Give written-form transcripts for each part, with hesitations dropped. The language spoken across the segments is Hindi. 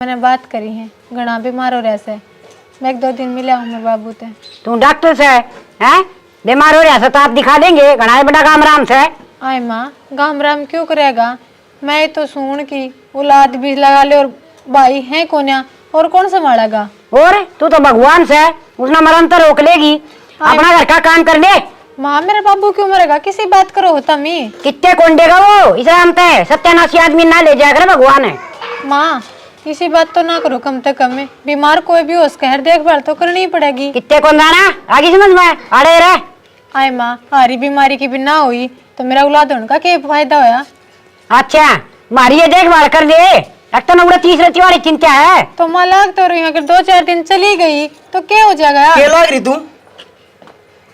मैंने बात करी है, घना बीमार हो रहा से। मैं 1-2 दिन मिला हूँ मेरे बाबू से। तू डॉक्टर से हैं? बीमार हो रहा है तो आप दिखा देंगे। घना बड़ा काम राम से। आए माँ, गाम राम क्यों करेगा? मैं तो सुन की औलाद भी लगा ले और भाई है कोन्या और कौन संभालेगा? और तू तो भगवान से उसने मरण तो रोक लेगी। अपना घर का काम कर ले। माँ मेरे बाबू क्यों मरेगा? किसी बात करो होता मी कितने कौन देगा वो? इस राम पे सत्यानाशी आदमी ना ले जाकर भगवान है। माँ इसी बात तो ना करो, कम से कम में बीमार कोई भी हो उसका हर देखभाल तो करनी ही पड़ेगी। कितने कौन जाना आगे समझ में अड़े रहे। आए माँ, हारी बीमारी की भी ना हुई तो मेरा औलाद होने का क्या फायदा होया? अच्छा मारी ये देखभाल कर दे। एक तो नौरा तीसरे वाली चिंता है। तो माँ लाग तो रही अगर 2-4 दिन चली गई तो क्या हो जाएगा? क्या लाग रही तू?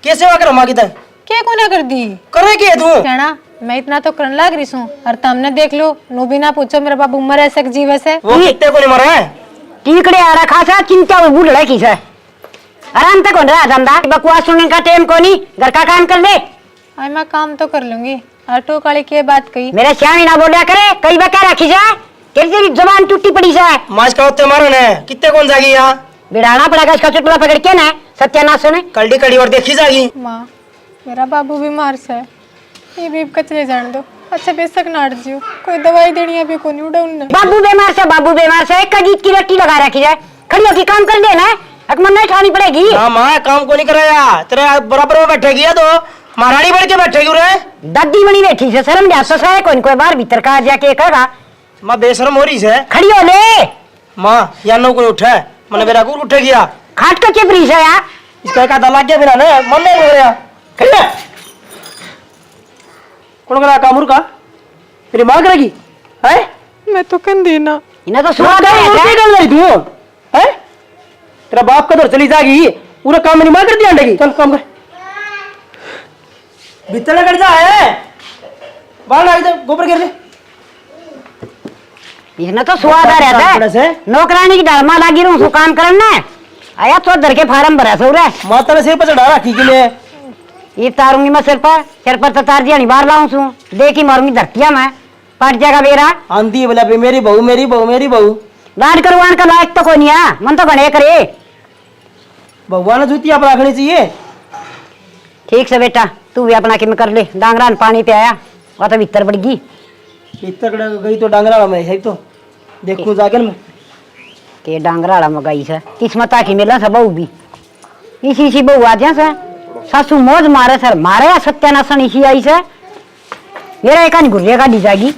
कैसे सेवा करो माँ की? क्या कोने कर दी? करे क्या तू? जाना मैं इतना तो करने लाग रही हूँ और तुमने देख लो नो भी ना पूछो मेरा बाबू मरे सक जीवे से। वो कितने को नहीं मरा है? टीकड़े आ रखा था चिंता वो बूढ़ लड़की से आराम तक हो रहा धंधा। बकवास सुनने का टाइम को नहीं, घर का काम कर ले। आई मैं काम तो कर लूंगी। ऑटो काली की बात कही मेरे श्यामी ना बोलिया करे। कई बका रखी जाए तेरी जबान टूटी पड़ी से। माज का उत्ते मारो ने कितने कौन जागी यहाँ? बिड़ाना पड़ेगा इसका चुटला पकड़ के ना सत्यानाश ने कल्डी कड़ी और देखी जागी। माँ मेरा बाबू बीमार से ये भी कचले जान दो। अच्छा बेशक नाट जियो, कोई दवाई देनी है भी को नहीं उड़ा उन्ने। बाबू बीमार से एक गीत की रट्टी लगा रखी जाए। खड़ी होकर काम कर लेना अकमन नहीं खानी पड़ेगी। हाँ माँ काम को नहीं कराया तेरे बराबर में बैठेगी तो महारानी बन के बैठेगी रे। दादी बनी बैठी से शर्म जा ससा है कोई बार भीतर का जाके कहेगा माँ बेशरम हो रही है। खड़ी हो ले माँ या नो कोई उठे मैंने मेरा को उठे गया खाट का चिपरी से यार इसका एक आधा लग गया बिना ने मन नहीं हो रहा। खड़ी है कौन करा कामुर का? तेरी माँ करेगी है? मैं तो कन देना इन्हें तो सुना दे तू है? तेरा बाप का दर चली जाएगी पूरा काम नहीं मार कर दिया अंडे की। चल काम कर भीतर कर जा है बाहर आ जा गोबर गिर ले। इसने तो स्वाद आ रहता है। नौकरानी की डालमा लागी रहूं काम करने आया तो दर के फार्म भरा सो रे। माता ने सिर पर चढ़ा रखी के लिए ये तारूंगी मैं सिर पर तो तार दिया नहीं बाहर लाऊं सू देखी मारूंगी धरतिया मैं पट जाएगा बेरा आंधी बोला मेरी बहू मेरी बहू मेरी बहू लाड करवान का लायक तो कोई नहीं है। मन तो गणे करे भगवान जूतिया पर रखनी चाहिए। ठीक से बेटा तू भी अपना किम कर ले। डांगरान पानी पे आया वह तो भीतर बढ़ गई। भीतर गई तो डांगरा में है तो देखूं जाके मैं के डांगराड़ा में गई से किस्मत की मिला सब बहू भी इसी बहू आ जा से सासू मौज मारे सर मारे सत्यानाशन इसी आई से मेरा एक गुर्रे का दी जाएगी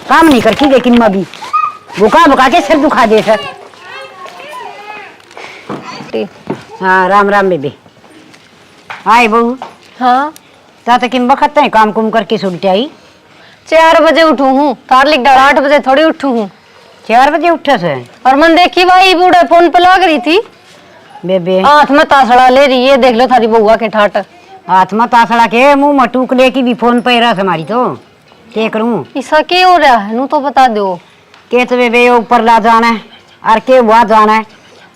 काम नहीं करती लेकिन मैं भी भूखा के सिर दुखा दे सर। हाँ राम राम बेबी आए बहू। हाँ ता किम वक्त है काम कुम करके सुलटे आई? 4 बजे उठू हूँ। तार लिख 8 बजे थोड़ी उठू हूँ। 4 बजे उठे से और मन देखी भाई बूढ़े फोन पे लाग रही थी बेबे हाथ में तासड़ा ले रही है। देख लो थारी बउआ के ठाट हाथ में तासड़ा के मुंह में टूकले की भी फोन पे रहा हमारी तो क्या करूं? ऐसा क्या हो रहा है नू तो बता दो। के तो बेबे ऊपर ला जाना है और के वहाँ जाना है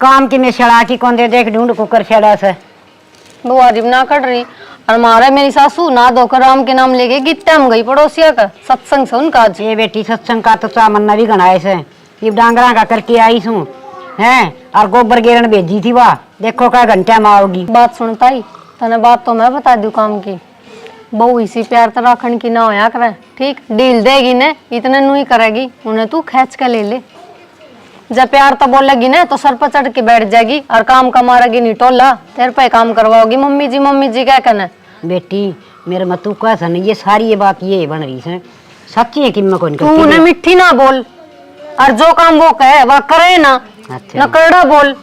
काम की में सड़ा की कौन दे देख ढूंढ कुकर सड़ा से बुआरी ना कट रही और मारा मेरी सासू ना धोकर राम के नाम लेके गीत हम गई पड़ोसिया का सत्संग से उनका आज। ये बेटी सत्संग का तो चामन्ना भी गणाए से ये डांगरा का करके आई सू हैं और गोबर गेरन भेजी थी वाह देखो क्या घंटा में आओगी। बात सुनता ही तने बात तो मैं बता दू काम की बहू इसी प्यार तो राखण की ना होया करे ठीक डील देगी ने इतने नू ही करेगी उन्हें तू खींच के ले ले। जब प्यार तो बोलेगी ना तो सर पर चढ़ के बैठ जाएगी और काम का मारेगी नहीं टोला तेरे पे काम करवाओगी मम्मी जी क्या कहना? बेटी मेरे मतू का सन ये सारी ये बात ये बन रही है सच्ची है कि मैं कौन तू उन्हें मिट्टी ना बोल और जो काम वो कहे वह करे ना। अच्छा। न करड़ा बोल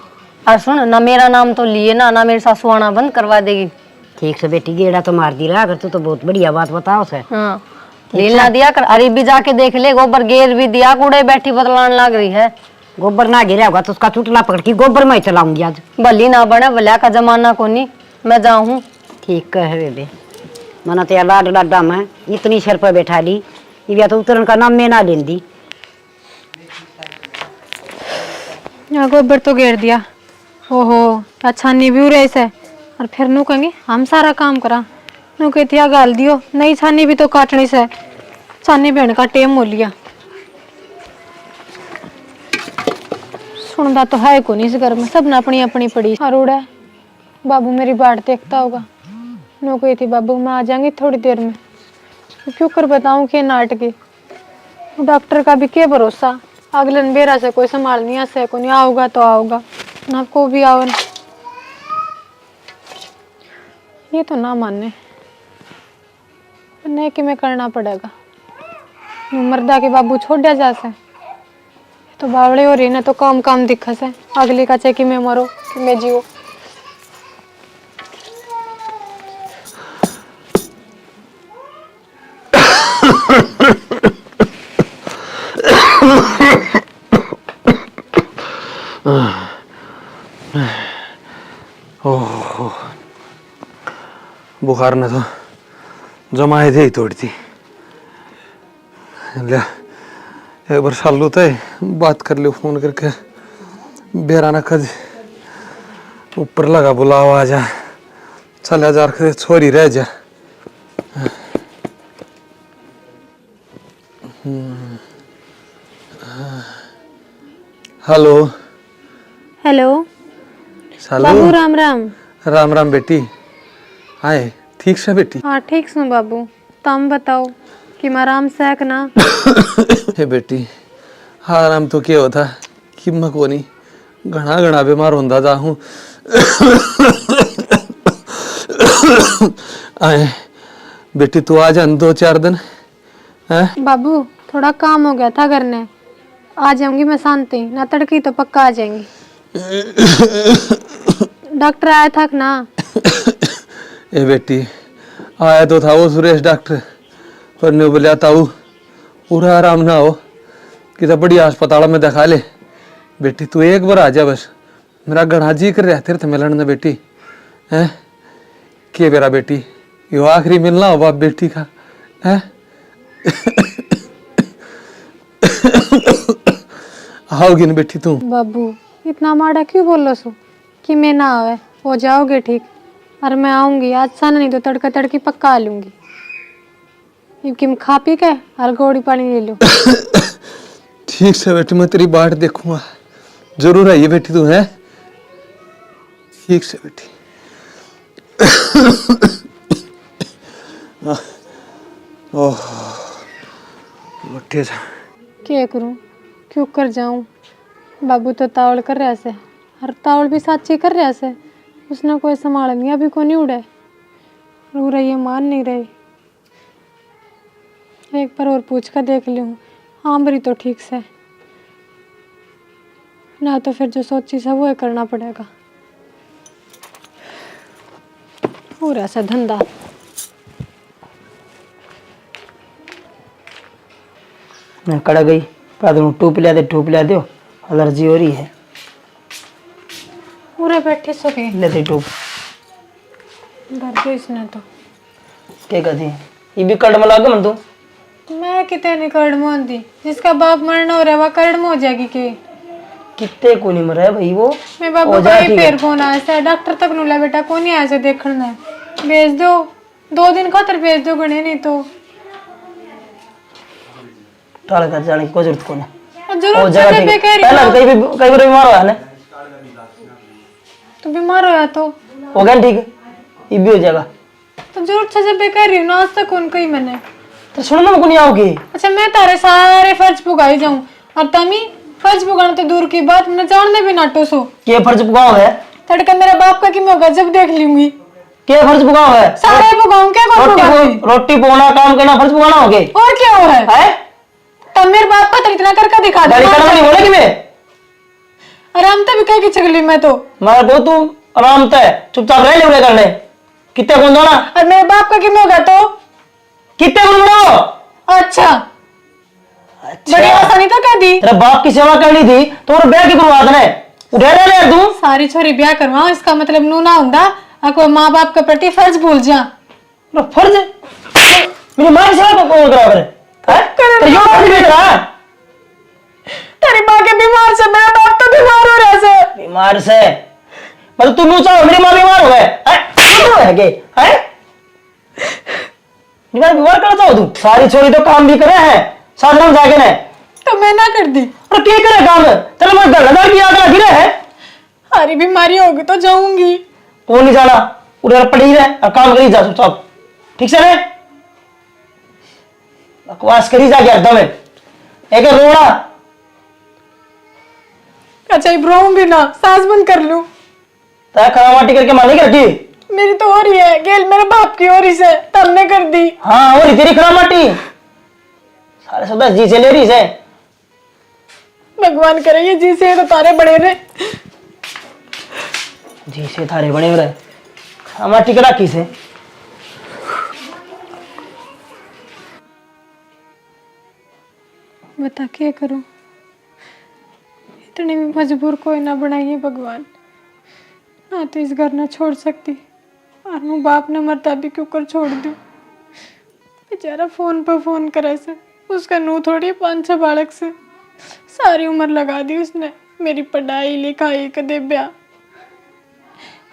और सुन ना मेरा नाम तो लिए ना मेरी सासू आना बंद करवा देगी। ठीक से बेटी गेड़ा तो मार दी रहा अगर तू तो बहुत बढ़िया बात बताओ से। हाँ ढील ना दिया कर। अरे भी जाके देख ले गोबर गेर भी दिया कूड़े बैठी बदलान लग रही है। गोबर ना गिरा होगा तो उसका चुटला पकड़ के गोबर में चलाऊंगी आज। भली ना बने भल्या का जमाना को नहीं मैं जाऊँ। ठीक है बेबे मना तो लाड लाडा में इतनी सिर पर बैठा ली ये तो उतरन का नाम में ना लेंदी। यहाँ गोबर तो घेर दिया ओहो छानी भी रहे से और फिर नू कहेंगे हम सारा काम करा नू कहती गाल दियो नहीं छानी भी तो काटनी से छानी बहन का टेम हो लिया। सुनता तो है को नहीं इस घर में, सब ने अपनी अपनी पड़ी अरोड़ा। बाबू मेरी बाट देखता होगा, नो कही थी बाबू मैं आ जाऊंगी थोड़ी देर में, क्यों कर बताऊं कि नाटकी डॉक्टर का भी क्या भरोसा, अगले बेरा से कोई संभाल नहीं आ सको, नहीं आओगा तो आओगा ना को भी आओ ना। ये तो ना माने नहीं कि मैं करना पड़ेगा, मर्दा के बाबू छोड़ दिया जा से तो बावड़े हो रही ना, तो काम काम दिखा से अगली का चाहे कि मैं मरो कि मैं जियो। ओह बुखार ने तो जमाए थे ही थोड़ी थी। एक बार सालू तो बात कर लियो फोन करके, बेराना कद ऊपर लगा बुलावा आ जा, चला जा छोरी रह जा। हेलो हेलो सालू। बाबू राम राम। राम राम बेटी, आए ठीक से बेटी? हाँ ठीक सु बाबू, तुम बताओ कि मैं आराम से है कि ना? हे बेटी आराम तो क्या होता कि मैं को नहीं घना घना बीमार होता जा हूँ। आए बेटी तू आ जा 2-4 दिन है। बाबू थोड़ा काम हो गया था घर ने, आ जाऊंगी मैं शांति ना, तड़की तो पक्का आ जाएंगी। डॉक्टर आया था कि ना? ए बेटी आया तो था वो सुरेश डॉक्टर, पर ने बोला था वो पूरा आराम ना हो कि तो बड़ी अस्पताल में दिखा ले। बेटी तू एक बार आ जा बस, मेरा घना जी कर रहा तेरे मिलन में बेटी है। के बेरा बेटी यो आखिरी मिलना हो बाप बेटी का है। आओगी ना बेटी तू? बाबू इतना माड़ा क्यों बोल लो सो कि मैं ना आवे, हो जाओगे ठीक। और मैं आऊंगी आज सन, नहीं तो तड़का तड़की पक्का आ लूंगी। क्योंकि मैं खा पी के और गोड़ी पानी ले लो। ठीक से बेटी मैं तेरी बाट देखूंगा, जरूर आइए बेटी तू है। ठीक से बेटी। ओह उठे जा। क्या करूं, क्यों कर जाऊं? बाबू तो तावड़ कर रहा से, और तावड़ भी साची कर रहा से, उसने कोई संभाल नहीं, अभी को नहीं उड़े, रो रही है मान नहीं रही। एक बार और पूछ कर देख लूँ, हाँ बरी तो ठीक से ना, तो फिर जो सोची सब वो करना पड़ेगा। पूरा सा धंधा। मैं कड़ा गई टूप लिया दो, एलर्जी हो रही है। पूरे बैठे सके लेते टूप भर दो इसने तो। क्या कहती है ये भी कड़ में लागे मन तू? मैं कितने नहीं कर्म होती, जिसका बाप मरना हो रहा है वह कर्म हो जाएगी के? कितने को नहीं मरा है भाई वो। मैं बाबू का ही पैर फोन आया से, डॉक्टर तक नुला बेटा को नहीं आया से देखना है, भेज दो 2 दिन खातर भेज दो गणे, नहीं तो टाल कर जाने की कोई जरूरत को नहीं। जरूर पहले कई बार बीमार हुआ है तो बीमार होया तो हो गया ठीक है, ये भी हो जाएगा। तो जरूर से बेकार रही ना, आज तक कौन कही मैंने तो सुनना मैं को नहीं आओगी। अच्छा मैं तारे सारे फर्ज पुगाई जाऊं, और तमी फर्ज पुगाना तो दूर की बात, मैं जानने भी नाटो सो के फर्ज पुगाओ है? तड़का मेरे बाप का कि मैं होगा जब देख लूंगी। के फर्ज पुगाओ है? सारे पुगाऊं क्या रोटी पकाना काम करना फर्ज पुगाना हो गए और क्या हो है? तब मेरे बाप का तो इतना करके दिखा दे। बोले कि मैं आराम तब कह की चगली मैं तो मैं बहुत तू आराम तय चुपचाप रह ले करने कितने कौन जाना। और मेरे बाप का कि मैं होगा तो कितने कौन बनाओ? अच्छा बड़ी आसानी तो कह दी। तेरे बाप की सेवा करनी थी तो और ब्याह की करवा देने उधर ले तू। सारी छोरी ब्याह करवाओ इसका मतलब नू ना हुंदा कोई माँ बाप के प्रति फर्ज भूल जा। फर्ज मेरी माँ की सेवा कौन करा करे? तेरी माँ के बीमार से मेरा बाप तो बीमार हो रहा से। बीमार से मतलब तू चाहो मेरी माँ बीमार हो गए है? बीमार करना चाहो तू? सारी छोरी तो काम भी करे हैं साधारण जाके ने तो मैं ना कर दी और क्या करे काम चलो मैं धड़ाधड़ की आग लगी रहे अरे बीमारी होगी तो जाऊंगी। कौन नहीं जाना उधर पड़ी रहे और काम करी जा चुपचाप ठीक से रे बकवास करी जा गया एकदम एक रोड़ा अच्छा इब्राहिम भी ना सांस बंद कर लूं। तय खरामाटी करके मानी रखी मेरी तो हो रही है गेल मेरे बाप की हो रही से तब ने कर दी। हाँ हो रही तेरी खरामाटी सारे सब जी से ले रही से भगवान करे ये जी से तो तारे बड़े रहे। जी से थारे बड़े हो रहे खरामाटी करा की से बता क्या करूं इतने भी मजबूर कोई ना बनाइए भगवान। ना तो इस घर ना छोड़ सकती और मैं बाप ने मरता भी क्यों कर छोड़ दूं। बेचारा फोन पर फोन करे से उसका नू थोड़ी 5-6 बालक से सारी उम्र लगा दी उसने मेरी पढ़ाई लिखाई कदे ब्याह।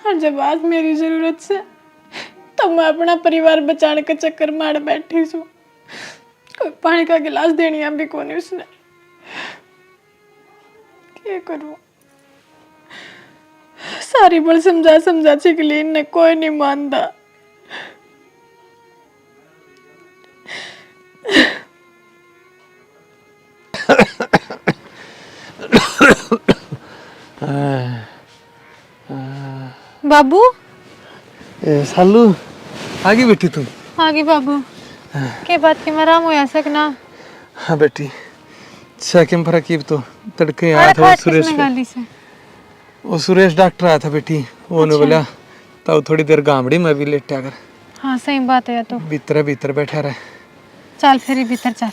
और जब आज मेरी जरूरत से तब मैं अपना परिवार बचाने के चक्कर मार बैठी हूँ। कोई पानी का गिलास देनी भी कौन उसने क्या करूं। सारी बल समझा समझा चिकली ने कोई नहीं मानता। बाबू सालू आगे बेटी तुम आगे बाबू के बात की मराम हो सकना। हाँ बेटी सेकंड फर्क की तो तड़के आया अरे था वो खाट सुरेश किसने गाली से। वो सुरेश डॉक्टर आया था बेटी वो ने बोला तब थोड़ी देर गामड़ी में भी लेटा कर हाँ सही बात है तो भीतर भीतर बैठा रहे चल फिर ही भीतर चल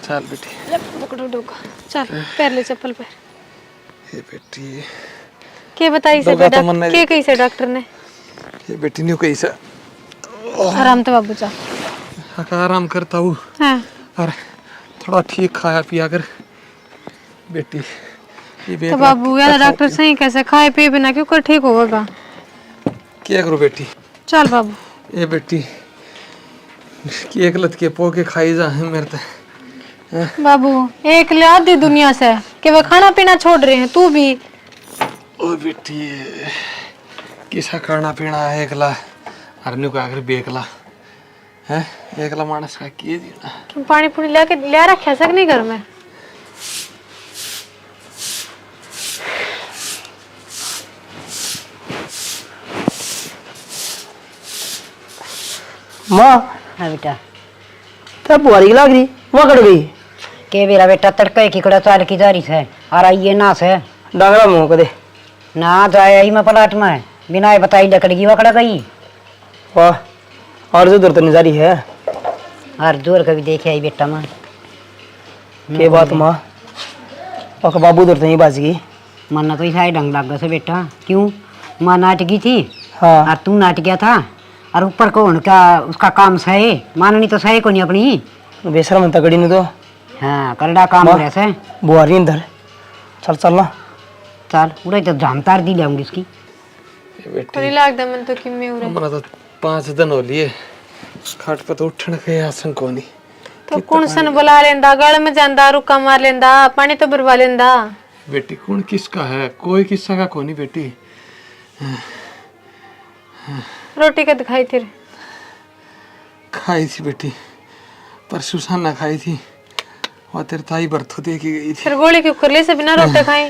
चल बेटी ले पकड़ो डोका चल पैर ले चप्पल पैर। ये बेटी के बताई से डोका तो बेटा मन नहीं- के कही से डॉक्टर ने ये बेटी ने कैसा आराम तो बाबू चल आराम करता हूँ हाँ और थोड़ा ठीक खाया पिया कर बेटी ये तो बाबू यार डॉक्टर सही कैसे खाए पिए बिना क्यों कर ठीक होगा। क्या करो बेटी चल बाबू ये बेटी एक लत के पो के खाई जा है मेरे ते बाबू एक लिया दी दुनिया से कि वह खाना पीना छोड़ रहे हैं तू भी। ओ बेटी किसा खाना पीना है एकला अरनु का आखिर बेकला है एकला मानस का किए जीना तुम पानी पुनी लेके ले रखा सक नहीं घर में। माँ हाँ बेटा तब बुआरी लग रही वहाँ कट गई के मेरा बेटा तड़के की कड़ा चाल की जा रही है और आइए ना से डांगरा मुँह कदे ना जाए आई मैं पलाट में बिना ये बताई लकड़ी वकड़ा गई वाह और जो दूर तो नजारी है और दूर कभी देखे आई बेटा मैं के बात माँ और बाबू दूर तो नहीं बाज गई मरना तो ऐसा ही ढंग लग गया से बेटा क्यों माँ नाट गई थी हाँ और तू नाट गया था और ऊपर कौन क्या उसका काम सहे माननी तो सहे को नहीं अपनी बेशरम तगड़ी ने तो हाँ करड़ा काम हो रहा से बुआरी अंदर चल चलना चल उड़े तो झामतार दी लाऊंगी इसकी ये बेटी कोई लागदा मन तो किम्मे हो रहा हमारा तो 5 दिन हो लिए खाट पे तो उठने के आसन को नहीं तो कौन सन बुला लेंदा गल में जांदा रुका मार लेंदा पानी तो भरवा लेंदा। बेटी कौन किसका है कोई किस्सा का कोनी बेटी रोटी का दिखाई थे खाई थी बेटी परसों साना खाई थी और तेरे ताई बरथो दे के गई थी फिर गोली क्यों कर ले से बिना रोटी खाए।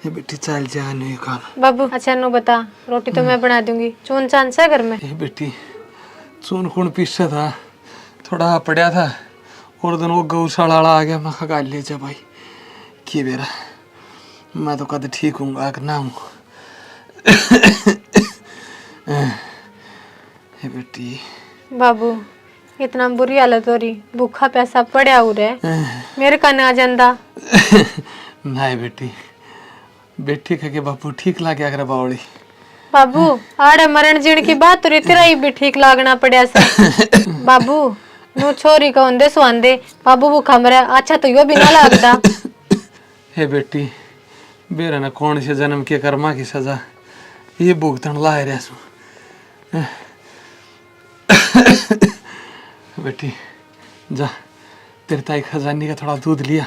ये बेटी चल जा नहीं काम बाबू अच्छा नो बता रोटी तो मैं बना दूंगी चून चांद से घर में। ये बेटी चून खून पीसा था थोड़ा पड़ा था और दिन वो गौशाला वाला आ गया मैं खा ले जा भाई कि बेरा मैं तो कद ठीक हूँ अगर ना हूँ ये बेटी बाबू इतना बुरी हालत हो रही भूखा पैसा पड़ा हो रहा है मेरे कान आ जांदा। नहीं बेटी बेटी के बापू ठीक लागे अगर बावड़ी बाबू आड़े मरण जीण की बात तो तेरा ही भी ठीक लागना पड़ा से। बाबू नो छोरी का होंदे सुहांदे बाबू भूखा मरे अच्छा तो यो भी ना लागदा। हे बेटी बेरा ने कौन से जन्म के कर्मा की सजा ये भुगतन लाए रहा सु बेटी जा तेरे ताई खजानी का थोड़ा दूध लिया,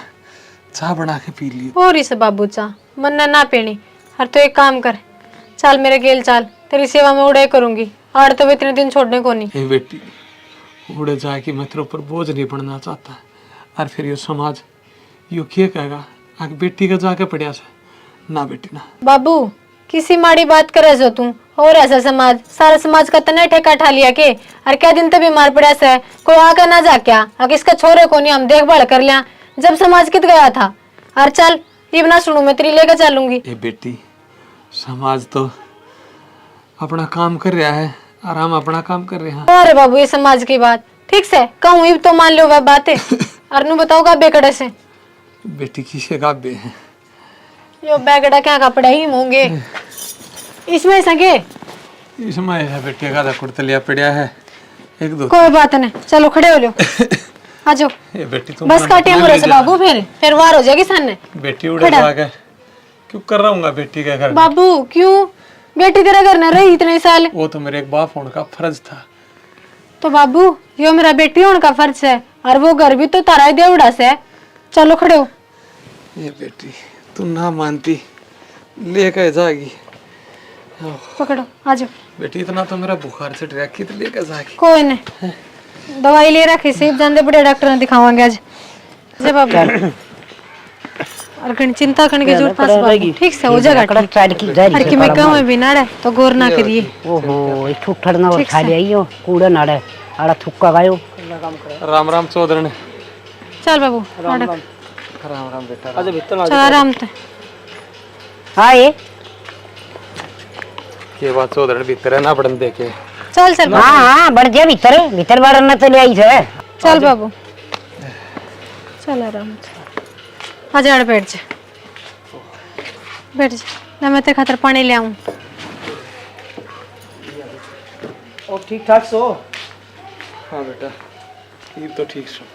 चाय बना के पी ली। और इस बाबू चा मन्ना ना पीनी। हर तो एक काम कर, चल मेरे गेल चल, तेरी सेवा में उड़े करूंगी। आड़ तो इतने दिन छोड़ने को नहीं। ए बेटी, उड़े जाए कि मैं तेरे ऊपर बोझ नहीं पड़ना चाहता। और फिर ये समाज यो क्या कहेगा, आगे बेटी का जाके पड़िया से ना बेटी ना। बाबू किसी माड़ी बात करे जो तू, और ऐसा समाज, सारा समाज का तने ठेका ठा लिया के। और क्या दिन तो बीमार पड़ा से कोई आकर ना जा क्या, आगे इसका छोरे को नहीं हम देखभाल कर लिया जब समाज कित गया था। और चल ये ना सुनू, मैं तेरी लेकर चलूंगी। ए बेटी, समाज तो अपना काम कर रहा है और हम अपना काम कर रहे हैं। अरे बाबू ये समाज की बात ठीक से कहूँ ये तो मान लो वह बातें। और नू बताओगा बेकड़े से बेटी किसे गाबे हैं? यो बैगड़ा क्या कपड़े ही होंगे इसमें संगे। इसमें है बेटी का कुर्तलिया पड़िया है एक दो। कोई बात नहीं, चलो खड़े हो लो। आ जाओ ए बेटी तुम बस काटे मुरे से बाबू, फिर वार हो जाएगी सामने। बेटी उड़े जाके क्यों कर रहा हूँ बेटी के घर? बाबू क्यों? बेटी तेरा घर न रही इतने साल, वो तो मेरे एक बाप होने का फर्ज था। तो बाबू यो मेरा बेटी होने का फर्ज है, और वो घर भी तो तारा ही देवड़ा से। चलो खड़े हो। ये बेटी तू ना मानती लेकर जाएगी। पकड़ो आ जाओ। बेटी इतना तो मेरा बुखार से डरा की तो लेकर जाएगी। कोई नहीं, दवाई ले रखी सिर्फ जानते बड़े डॉक्टर ने दिखावांगे आज। जय बाबू और कहीं चिंता करने की जरूरत नहीं, ठीक से हो जाएगा। हर की मैं कहूँ भी ना तो गौर ना करिए। ओहो ये ठुठड़ना और खा लिया कूड़ा नाड़े आड़ा थुक्का गायो। राम राम चौधरी। चल बाबू राम राम बेटा। अच्छा भीतर चल आराम से। हाँ ये के बात चौधरी भीतर है ना बड़न देखे। चल चल हाँ हाँ बढ़ जा भीतर भीतर बढ़ना तो ले आई है। चल बाबू चल आराम से। आ जा बैठ जा, बैठ जा। ना मैं तेरे खातर पानी ले आऊं। और ठीक ठाक सो? हाँ बेटा ये तो ठीक सो।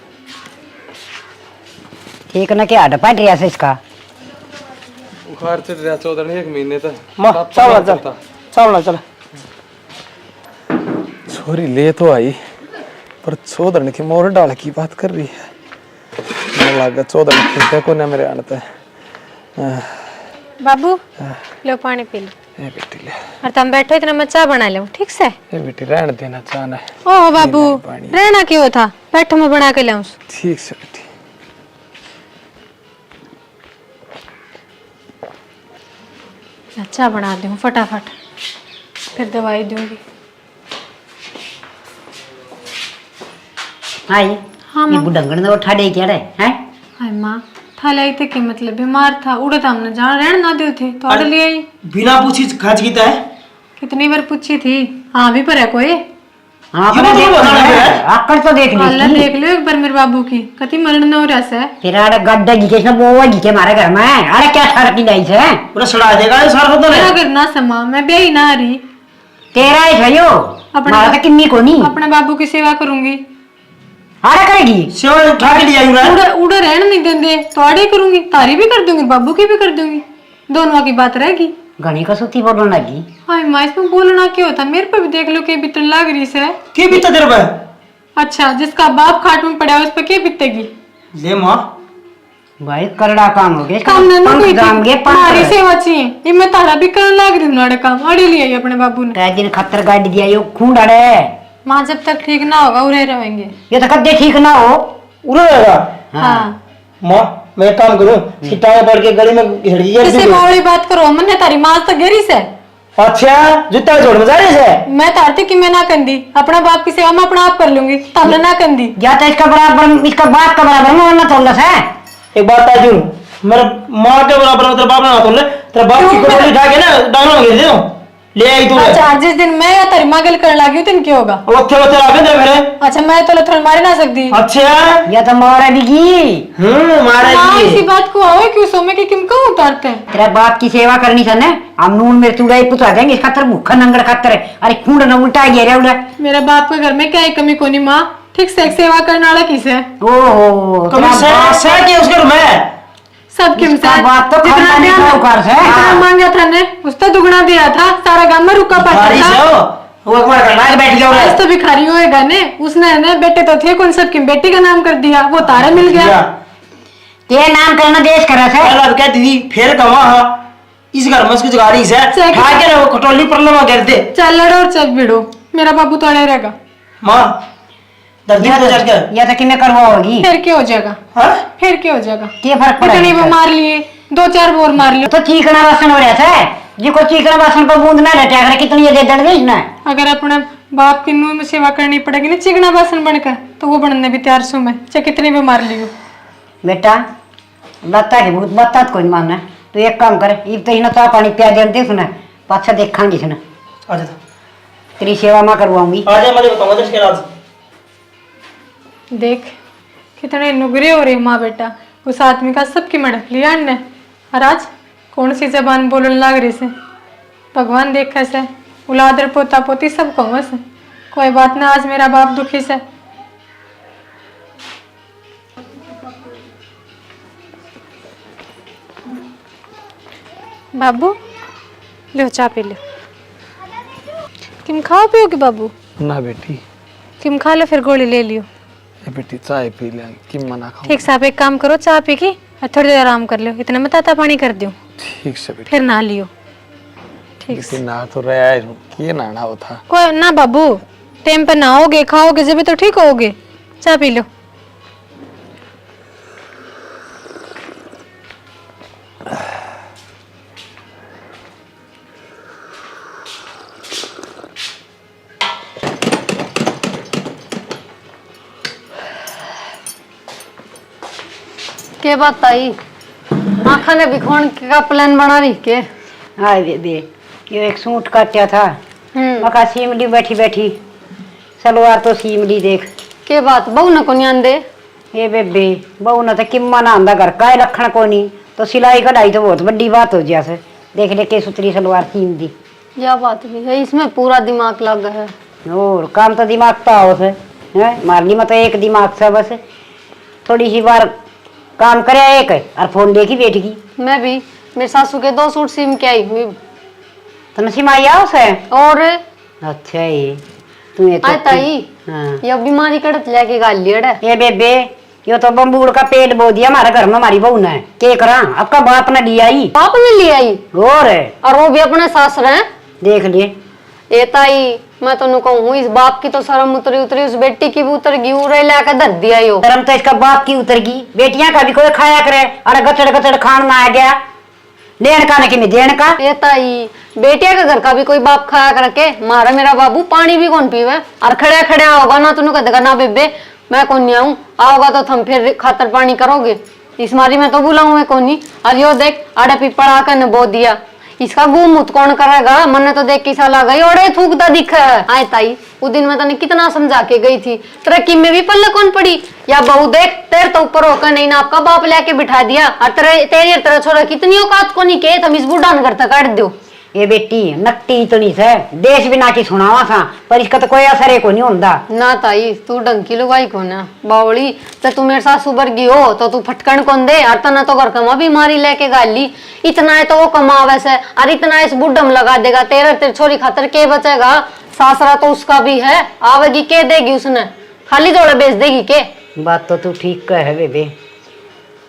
ठीक ना क्या हड्ड पाट रिया से इसका बुखार चढ़ रहा चौधरी 1 महीने तक। मां चावला चल। छोरी ले तो आई पर चौधरी की मोर डाल की बात कर रही है। मुझे लगा चौधरी ठीक को ना मेरे आने। बाबू लो पानी पी लो। ए बेटी ले। और तुम बैठो इतना मैं चाय बना लूं, ठीक से? ए बेटी रहने देना चाहना है। ओ बाबू रहना क्यों था, बैठो मैं बना के लाऊं। ठीक से बेटी। अच्छा बना दूं फटाफट, फिर दवाई दूंगी। आई हाँ ये बुढ़ंगन ने उठा दे क्या रे हैं? हाय माँ थाले आई थे कि मतलब बीमार था, उड़े था हमने जहाँ रहने ना दे थे तो ले आई। बिना पूछी खाज कीता है? कितनी बार पूछी थी। हाँ भी पर है कोई। हाँ पर देख आकर तो देख अल्लाह ली देख लो एक बार मेरे बाबू की कति मरण न हो रहा है। फिर आड़े गड्ढा घिके ना बोवा घिके मारे घर में अरे क्या ठरकी नहीं है पूरा सड़ा देगा ये सारा तो मेरा करना समा मैं ब्याही ना आ रही। तेरा ही है यो हमारा तो किन्नी को नहीं। अपने बाबू की सेवा करूंगी। आड़ा करेगी सेवा उठा के लिया यूं उड़े उड़े रहने नहीं देंगे तो आड़े करूंगी, तारी भी कर दूंगी बाबू की भी कर दूंगी, दोनों की बात रहेगी। घनी का सुती बोलने लगी। हाय माँ इसमें बोलना क्या होता, मेरे पे भी देख लो के बितर लाग रही से। के बीता तेरे पे? अच्छा जिसका बाप खाट में पड़ा है उस पे क्या बीतेगी। ले मां भाई करड़ा काम हो गया काम ना कोई जामगे हमारी सेवा चाहिए ये मैं तारा भी करने लाग रही हूँ काम अड़े लिया अपने बाबू ने। तै दिन खतर गाड़ी दिया यो खून अड़े माँ जब तक ठीक ना होगा उड़े रहेंगे। ये तो कदे ठीक ना हो उड़ रहेगा। हाँ मां मैं एक काम करूं सिटाए पड़ के गली में हिड़ गई किसी बावड़ी बात करो मन ने तारी माँ तक गिरी से। अच्छा जूता जोड़ में जा रहे से मैं तारती कि मैं ना कंदी अपना बाप की सेवा मैं अपना आप कर लूंगी तब ना कंदी। या तो इसका बराबर इसका बाप का बराबर में वरना तोड़ है। एक बात ताजू मेरा मां के बराबर तेरा बाप ना तोड़ ले तेरा बाप की कोठरी उठा के ना डांगना गिर दे ले आई तू। अच्छा जिस दिन मैं या तारी माँ गल करने लगी दिन क्या होगा। ओथे ओथे आके दे मेरे। अच्छा मैं तो थोड़ा मारी ना सकती। अच्छा या तो मारा बिगी मारे हाँ की इसी बात को आओ क्यों सोमे की किम क्यों उतारते हैं। तेरा बाप की सेवा करनी सन है हम नून में तुड़ा पुता देंगे इस खातर भूखा नंगड़ खातर है। अरे खूंड न उल्टा गया रे उड़ा मेरे बाप के घर में क्या कमी कोनी माँ ठीक से सेवा करने वाला किस है। ओहो कभी से के उसके में सबके इसका मिसाल बाप तो जितना खानदानी दिया साहूकार है। जितना मांगा था ने उसका दुगना दिया था सारा गांव में रुका पड़ा भिखारी से था। हो वो एक बार करना है बैठ जाओ आज तो भिखारी होएगा ने, उसने ने बेटे तो थे कौन सबकी बेटी का नाम कर दिया, वो तारा मिल गया। ते नाम करना देश करा से पहले अब कहती थी फिर कमा हा इस घर में उसकी जुगाड़ी से खा के ना वो कटोली पर लगा कर दे। चल लड़ो और चल भिड़ो, मेरा बाबू तो अड़े रहेगा। मां दर्दी तो चल के या तो कि मैं करवाओगी फिर क्या हो जाएगा? हां फिर क्या हो जाएगा? के फर्क पड़ेगा? इतनी वो मार लिए, 2-4 बोर मार लियो। तो चीकना बासन हो रहा था जी को चीकना बासन पर बूंद ना लटा कर कितनी ये दे दड़ गई ना। अगर अपने बाप की नूह में सेवा करनी पड़ेगी ना चिकना बासन बनकर, तो वो बनने भी तैयार सु मैं, चाहे कितनी भी मार लियो। बेटा बता के बहुत बता तो कोई मानना, तू एक काम कर इब तो इना चा पानी पिया दे सुना पाछा देखांगी सुना। आ जा तेरी सेवा मैं करवाऊंगी। आ जा मैं बताऊंगा इसके राज। देख कितने नुगरे हो रहे माँ बेटा, उस आदमी का सबकी मड़क लिया ने, और आज कौन सी जबान बोलने लग रही से। भगवान देख कैसे औलाद और पोता पोती सब कहूँ से, कोई बात ना, आज मेरा बाप दुखी से। बाबू लो चाय पी लो। किम खाओ पियोगे बाबू? ना बेटी, किम खा लो फिर गोली ले लियो। ये बेटी चाय पी ले कि मना खाओ। ठीक साहब एक काम करो, चाय पी की और थोड़ी देर आराम कर लो, इतना मत आता पानी कर दियो, ठीक से बेटी। फिर नहा लियो। ठीक किसी ना तो रहा है कि नहाना होता। कोई ना बाबू, टाइम पे नहाओगे खाओगे जब तो ठीक होगे। चाय पी लो। के बात आई आखा ने बिखोन का प्लान बना रही के? हाय बेबे ये एक सूट काटा था, मका सीमली बैठी बैठी सलवार तो सीमली देख। के बात बहू न को न्यान दे? ये बेबे बहू न तो किम्मा ना आंदा घर का लखण को नहीं, तो सिलाई कढ़ाई तो बहुत बड़ी बात हो जा से। देख ले के सुतरी सलवार सीम दी। यह बात भी है, इसमें पूरा दिमाग लगा है। और काम तो दिमाग का हो से है, मारनी में तो एक दिमाग से बस थोड़ी सी बार काम करे एक और फोन देखी बैठ गई। मैं भी मेरे सासू के 2 सूट सिम के आई हुई। तो नसीम आई आओ से और अच्छा ये तू ये आय ताई हाँ ये बीमारी कड़त लेके गाल लिया। ये बेबे यो तो बम्बूड़ का पेट बो दिया हमारे घर में, हमारी बहू ने के करा आपका बाप ने लिया आई। बाप ने ले आई और वो भी अपने सास रहे। देख लिए ए ताई मैं तो कहूँ इस बाप की तो शर्म उतरी उतरी, उस बेटी की भी उतर गई, उरे लाकर धर दिया यो। शर्म तो इसका बाप की उतर गई, बेटियां का भी कोई खाया करे, अरे गचड़ गचड़ खान में आ गया लेन का न कि मैं देन का। ए ताई बेटिया के घर का भी कोई बाप खाया करके, मारा मेरा बाबू पानी भी कौन पीवे, और खड़े खड़े आओगा ना तुनु कहेगा ना बेबे मैं कौन नहीं आऊं, आओगा तो तुम फिर खातर पानी करोगे, इस मारी मैं तो बुलाऊं मैं कौन नहीं। और यो देख आड़े पीपड़ आकर ने बो दिया, इसका गुमुत कौन करेगा, मन तो देख किसा लगा ओड़े थूकता दिख है। आए ताई उस दिन मैं तने कितना समझा के गई थी, तरक्की में भी पल्ले कौन पड़ी, या बहू देख तेरे तो ऊपर होकर नहीं ना आपका बाप लेके बिठा दिया, और तेरे छोरा कितनी औकात को नहीं के तुम इस बुढ़ा घर तक काट दो। ये बेटी नकटी तो नहीं से देश बिना की सुनावा सा, पर इसका तो कोई असर है को नहीं होता ना ताई, तू डंकी लुगाई को ना बावली, तो तू मेरे सासू वर्गी हो तो तू फटकन कौन दे, और तना तो घर कमा बीमारी लेके गाली, इतना है तो वो कमावे से, और इतना इस बुढ़म लगा देगा, तेरे छोरी खातर के बचेगा, सासरा तो उसका भी है, आवेगी के देगी उसने, खाली जोड़े बेच देगी के। बात तो तू ठीक कह है बेबे,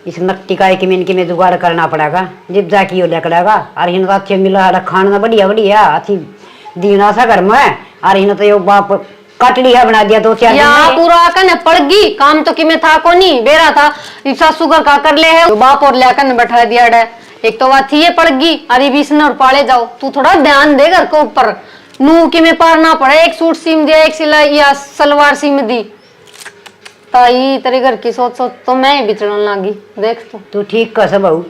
इस नकटी का एक मिनट में जुगाड़ करना पड़ेगा, जिब जाकी लकड़ेगा, और इन अच्छे मिला खाना बढ़िया बढ़िया अच्छी दीना सा घर में, और इन तो यो बाप कटड़ी है बना दिया 2-4 या पूरा आकर ने पड़ गई, काम तो कि मैं था को नहीं बेरा था, सासू घर का कर ले है बाप और लेकर ने बैठा दिया है, एक तो बात थी ये पड़ गई, अरे बीस ने और पाले जाओ, तू थोड़ा ध्यान दे घर के ऊपर, नू कि मैं पार ना पड़े, एक सूट सीम दिया, एक सिलाई या सलवार सीम दी, ताई तेरे घर की सोच सोच तो मैं ही बिचड़न लागी। देख तू ठीक कह सब बहू,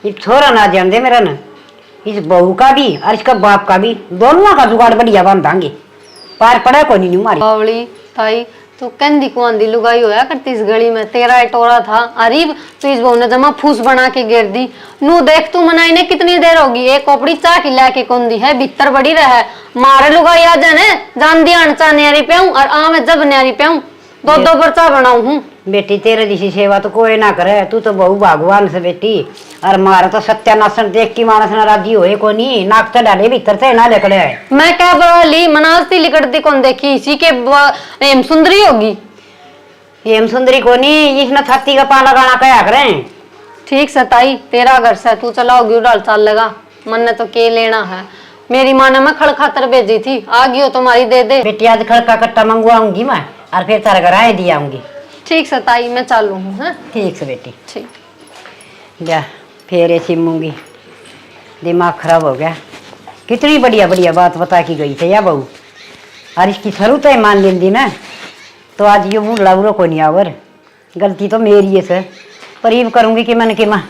ये छोरा ना जान दे मेरा ना, इस बहू का भी और इसका बाप का भी दोनों का जुगाड़ बढ़िया बांधांगे, पार पड़ा को नहीं मारी। बावली ताई तो कंदी कुआंदी लुगाई होया करती इस गली में, तेरा टोरा था अरीब, तो इस बहू ने जमा फूस बना के गिर दी, नू देख तू मनाई ने कितनी देर होगी, एक कोपड़ी चाह की लाके कौन दी है, भीतर बड़ी रहे, मारे लुगाई आ जाने जान दी अणचा न्यारी पे और आ मैं जब न्यारी पे 2-2 पर्चा बनाऊ हूँ। बेटी तेरे जैसी सेवा तो कोई ना करे, तू तो बहु भगवान से बेटी। और मारा तो सत्यानाशन देख की मानस ना राजी होए को नहीं, नाक तो डाले भीतर से ना निकले। मैं क्या बोली, मनासती लिकड़ती कौन देखी, इसी के हेम सुंदरी होगी। हेम सुंदरी को नहीं, इसने छाती का पा लगाना कया करें। ठीक से ताई, तेरा घर से तू चलाओगी उड़ाल चाल लगा, मन ने तो के लेना है। मेरी माँ ने मैं खड़खातर भेजी थी, आ गई हो तुम्हारी दे दे। बेटी आज खड़का कट्टा मंगवाऊंगी मैं, और फिर तारा घर आए दी आऊंगी। ठीक से ताई, मैं चालू हूँ। हाँ ठीक से बेटी। ठीक। जा फिर ये सिमूंगी, दिमाग खराब हो गया। कितनी बढ़िया बढ़िया बात बता की गई थी या बहू, और इसकी जरूरत है मान लेंदी ना, तो आज ये बूढ़ा बुरा को नहीं आवर। गलती तो मेरी है सर, पर ये करूंगी कि मन की माँ।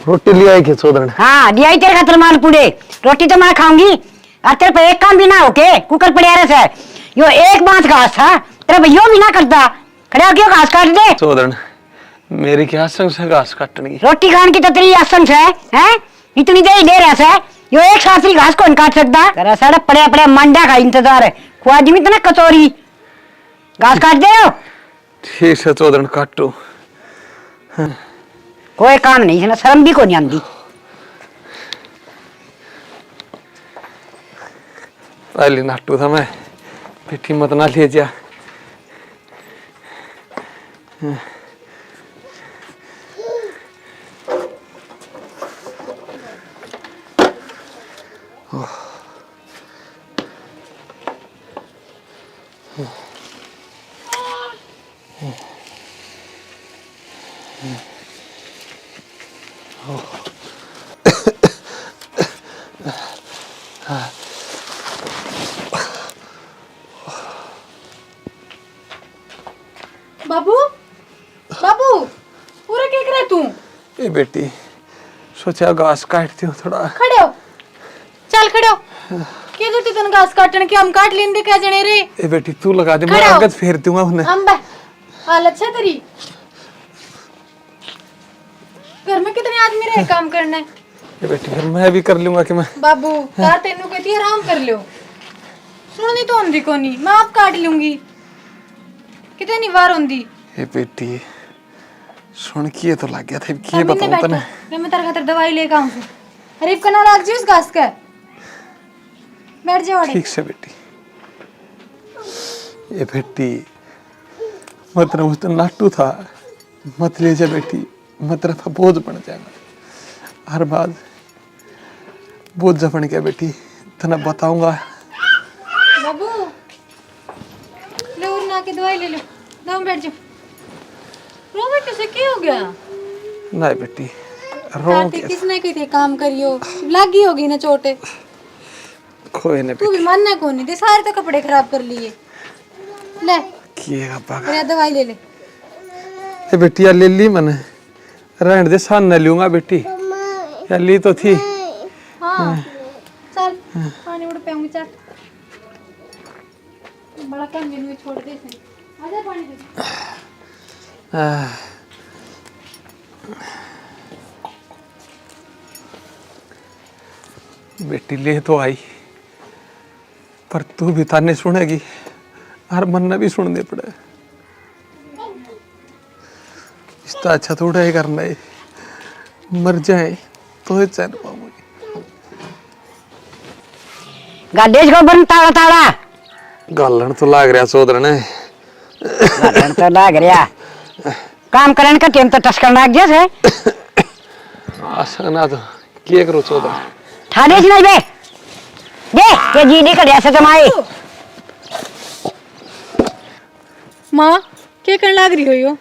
रोटी ले आई के सोदन। हाँ दिया तेरे खातर माल पूड़े, रोटी तो मैं खाऊंगी। और तेरे पे एक काम भी ना होके कुकर पड़े रहे से, यो एक बांस घास था, तेरा भैया भी ना करता, खड़े होके घास काट दे। सोदन मेरी क्या संग से घास काटने की, रोटी खान की तो तेरी आसन से है, इतनी देर दे रहा से, यो एक साथी घास कौन काट सकता। तेरा सारा पड़े पड़े मंडा का इंतजार है, खुआज में तो ना कचौरी घास काट दे हो। ठीक से सोदन काटो। कोई काम नहीं, इसने शर्म भी को नहीं आती। पहले नाटू था मैं, बेटी मत ना ले जा। बाबू बाबू पूरा क्या कर रहा है तू? ए बेटी सोचा घास काटती हूँ थोड़ा। खड़े हो, चल खड़े हो। क्या जरूरत है घास काटने की, हम काट लेंगे क्या जने रे। ए बेटी तू लगा दे, मैं खड़े हो। आगत फेर दूंगा उन्हें। अम्बा हालत है तेरी, घर में कितने आदमी रहे काम करने। ए बेटी फिर मैं भी कर लूंगा कि मैं। बाबू तार तेनू कहती है आराम कर लो, सुननी तो होंदी को नहीं, मैं आप काट लूंगी, कितनी बार होंदी। ए बेटी सुन किए तो लग गया था, किए बताऊं तने। मैं तेरे खातिर दवाई लेके आऊं से, अरे कना लाग जी उस घास का, बैठ जा। ठीक से बेटी। ये बेटी मतलब उस दिन नाटू था, मत ले जा बेटी, मत रहा बोझ बन जाएगा। हर बात बोझ बन गया बेटी, तना बताऊंगा। बाबू ले और ना के दवाई ले लो, दम बैठ जाओ। रोवे कैसे, क्या हो गया? नहीं बेटी रो ताते किसने की थे काम करियो, लगी होगी ना चोटे। कोई नहीं तू भी मानना को नहीं दे, सारे तो कपड़े खराब कर लिए। ले किएगा बागा। मेरा दवाई ले ले। ए बेटी या ले ली मैंने, रहने दे, सान न लूंगा बेटी, या ली तो थी। हाँ चल पानी उड़ पे चल, बड़ा काम में छोड़ दे से। आजा पानी दे। बेटी ले तो आई, पर तू भी ताने सुनेगी, हर मन ने भी सुनने पड़े। इसका अच्छा थोड़ा ही करना है, मर जाए तो ही चैन पाऊंगी। गाडेज को बन ताड़ा ताड़ा गालन तो लाग रहा सोदर ने, गालन तो लाग रहा, काम करने का टाइम तो टसकन लाग जैसे। आशा ना तो किए करो सोदर। ठाडे नहीं बे दे के जी डी कर ऐसे जमाए। माँ क्या करने लग रही हो यो?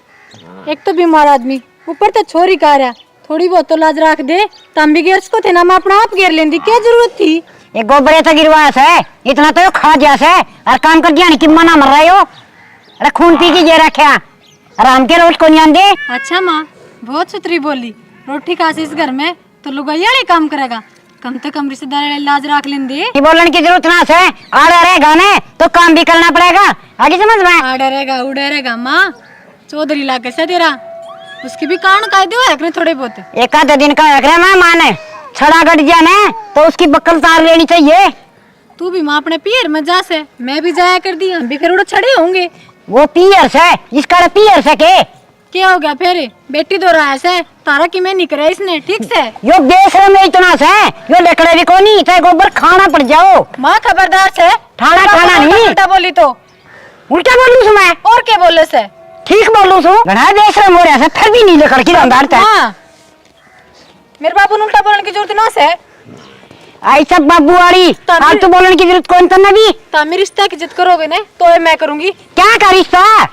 एक तो बीमार आदमी, ऊपर तो छोरी का रहा, थोड़ी बहुत तो लाज रख दे। तम भी गेर्स को थे ना, मैं अपना आप घेर लेंदी, क्या जरूरत थी? ये गोबरे तो गिरवास है, इतना तो खा जैसे, और काम कर दिया नहीं कि मना मर रहे हो। अरे खून पी के ये रखा, आराम के रोज को नहीं आंदे। अच्छा माँ बहुत सुथरी बोली, रोटी खासी इस घर में तो लुगाइया नहीं काम करेगा, कम से कम रिश्तेदार लाज रख लेंदे। बोलने की जरूरत ना है, आड़ा रहेगा ने तो काम भी करना पड़ेगा, आगे समझ में। आड़ा रहेगा उड़ा रहेगा माँ, चौधरी लागे से तेरा, उसकी भी कान कायदे हो रखने थोड़े बहुत। एक आधे दिन का रख रहे मैं माने, छड़ा कट जाए ना तो उसकी बक्कल तार लेनी चाहिए। तू भी माँ अपने पियर में जा से, मैं भी जाया कर दी, हम भी फिर उड़ा छड़े होंगे। वो पियर्स है जिसका पियर्स है के क्या हो गया फिर? बेटी दो रहा है तारा की मैं निकला इसने ठीक से। यो बेशरम में इतना से यो लकड़े भी कोनी चाहे गोबर खाना पड़ जाओ। माँ खबरदार से, ठाना खाना नहीं। उल्टा बोली तो उल्टा बोलूं सु मैं? और क्या बोले से? ठीक बोलूं सु? घना बेशरम हो रहा है फिर भी नहीं लकड़ की रंधारता है। हाँ मेरे बाबू ने उल्टा बोलने की जरूरत ना से। आई सब बाबू वाली आप तो बोलने की जरूरत कौन करना भी। तामी रिश्ता की जिद करोगे ना तो मैं करूंगी। क्या का रिश्ता?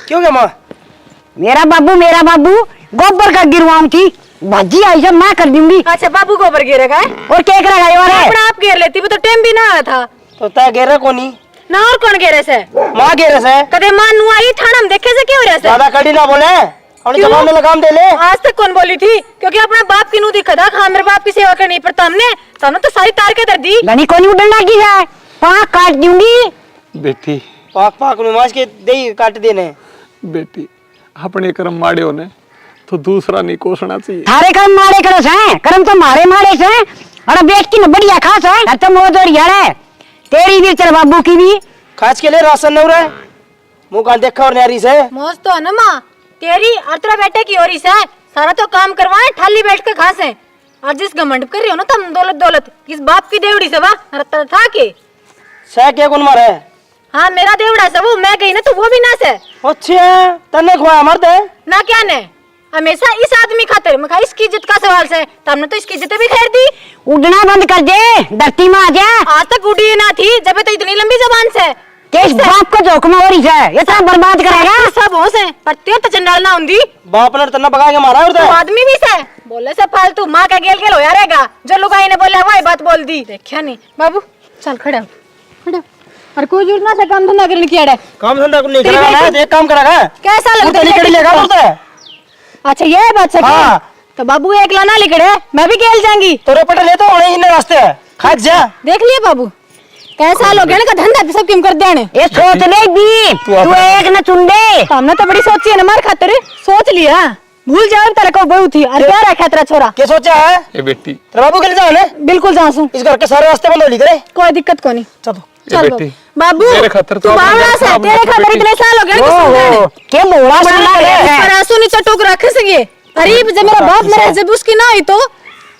क्यों क्या माँ? मेरा बाबू गोबर का गिरवाऊं थी भाजी आई सब मैं कर दूंगी। अच्छा बाबू गोबर गिरेगा और क्या करेगा ये वाला? अपना आप घेर लेती, वो तो टाइम भी ना आया था तो तय घेरा कोनी ना। और कौन घेरे से? माँ घेरे से कदे मां नु आई थाना में देखे से क्यों हो रहा से? ज्यादा कड़ी ना बोले, अपनी क्यों? जबान में लगाम दे ले। आज तक कौन बोली थी? क्योंकि अपना बाप की नु दिखा था। हाँ मेरे बाप की सेवा करनी पर तुमने तो सारी तार के दर दी। गनी कोनी उड़ना की है पाँव काट दूंगी। बेटी पाक पाक में मांस के दे काट देने। बेटी अपने कर्म माड़े होने तो दूसरा नहीं कोसना चाहिए। थारे कर्म मारे करस हैं, कर्म तो मारे मारे से। और बेट की न बढ़िया खास है तो मोद और यार है तेरी भी चल बाबू की भी खास के लिए राशन न रहा मुंह कान देखा और नारी से मौज तो है ना माँ तेरी और तेरा बेटे की ओरी से सारा तो काम करवाए थाली बैठ के खासे। और जिस घमंड कर रही हो ना तुम दौलत इस बाप की देवड़ी से वाह था के सह क्या गुन मारे। हाँ मेरा देवड़ा से वो मैं गई ना तो वो भी ना से। अच्छा तन्ने खुआ मर्द है ना क्या ने हमेशा इस आदमी खातिर मैं इसकी इज्जत का सवाल से तुमने तो इसकी इज्जत भी खैर दी। उड़ना बंद कर दे धरती में आ जा। आज तक उड़ी ना थी जब तो इतनी लंबी जबान से किस बाप को जोखम हो रही है इतना बर्बाद करेगा। सब हो से पर ते तो चंडाल ना हुंदी। बाप ने तन्ना पका के मारा तो आदमी भी से बोले से फालतू माँ का गेल गेल होया रहेगा। जो लुगाई ने बोला वही बात बोल दी। देखा नहीं बाबू चल खड़ा और कोई जरूरत ना से काम धंधा करने की अड़े काम धंधा नहीं करेगा ना एक काम करेगा कैसा लगता है निकल लेगा बोलता है। अच्छा ये बात सही हाँ। तो बाबू एक लाना लिखड़े मैं भी गेल जाऊंगी तो रे पटे ले तो होने इन रास्ते है खाक जा देख लिया बाबू कैसा लोग का धंधा सब क्यों कर देने। ये सोच ले भी तू एक न चुन दे। हमने तो बड़ी सोची है ना मार खातिर सोच लिया भूल जाओ तेरे को बहू थी और क्या रखा तेरा छोरा क्या सोचा है ए बेटी तेरा बाबू के लिए जाओ ना बिल्कुल जाऊँ इस घर के सारे रास्ते बंद हो ली करे कोई दिक्कत को नहीं। चलो ए बेटी बाबू मेरे खातिर तो तू अपना बावड़ा घर से खराब तेरे मत कर खातिर बेटी। इतने साल हो गए ओहो के बोला सुना है। पर आंसू नीचे टोक रखे सके अरे जब मेरा बाप मेरा जब उसकी ना हुई तो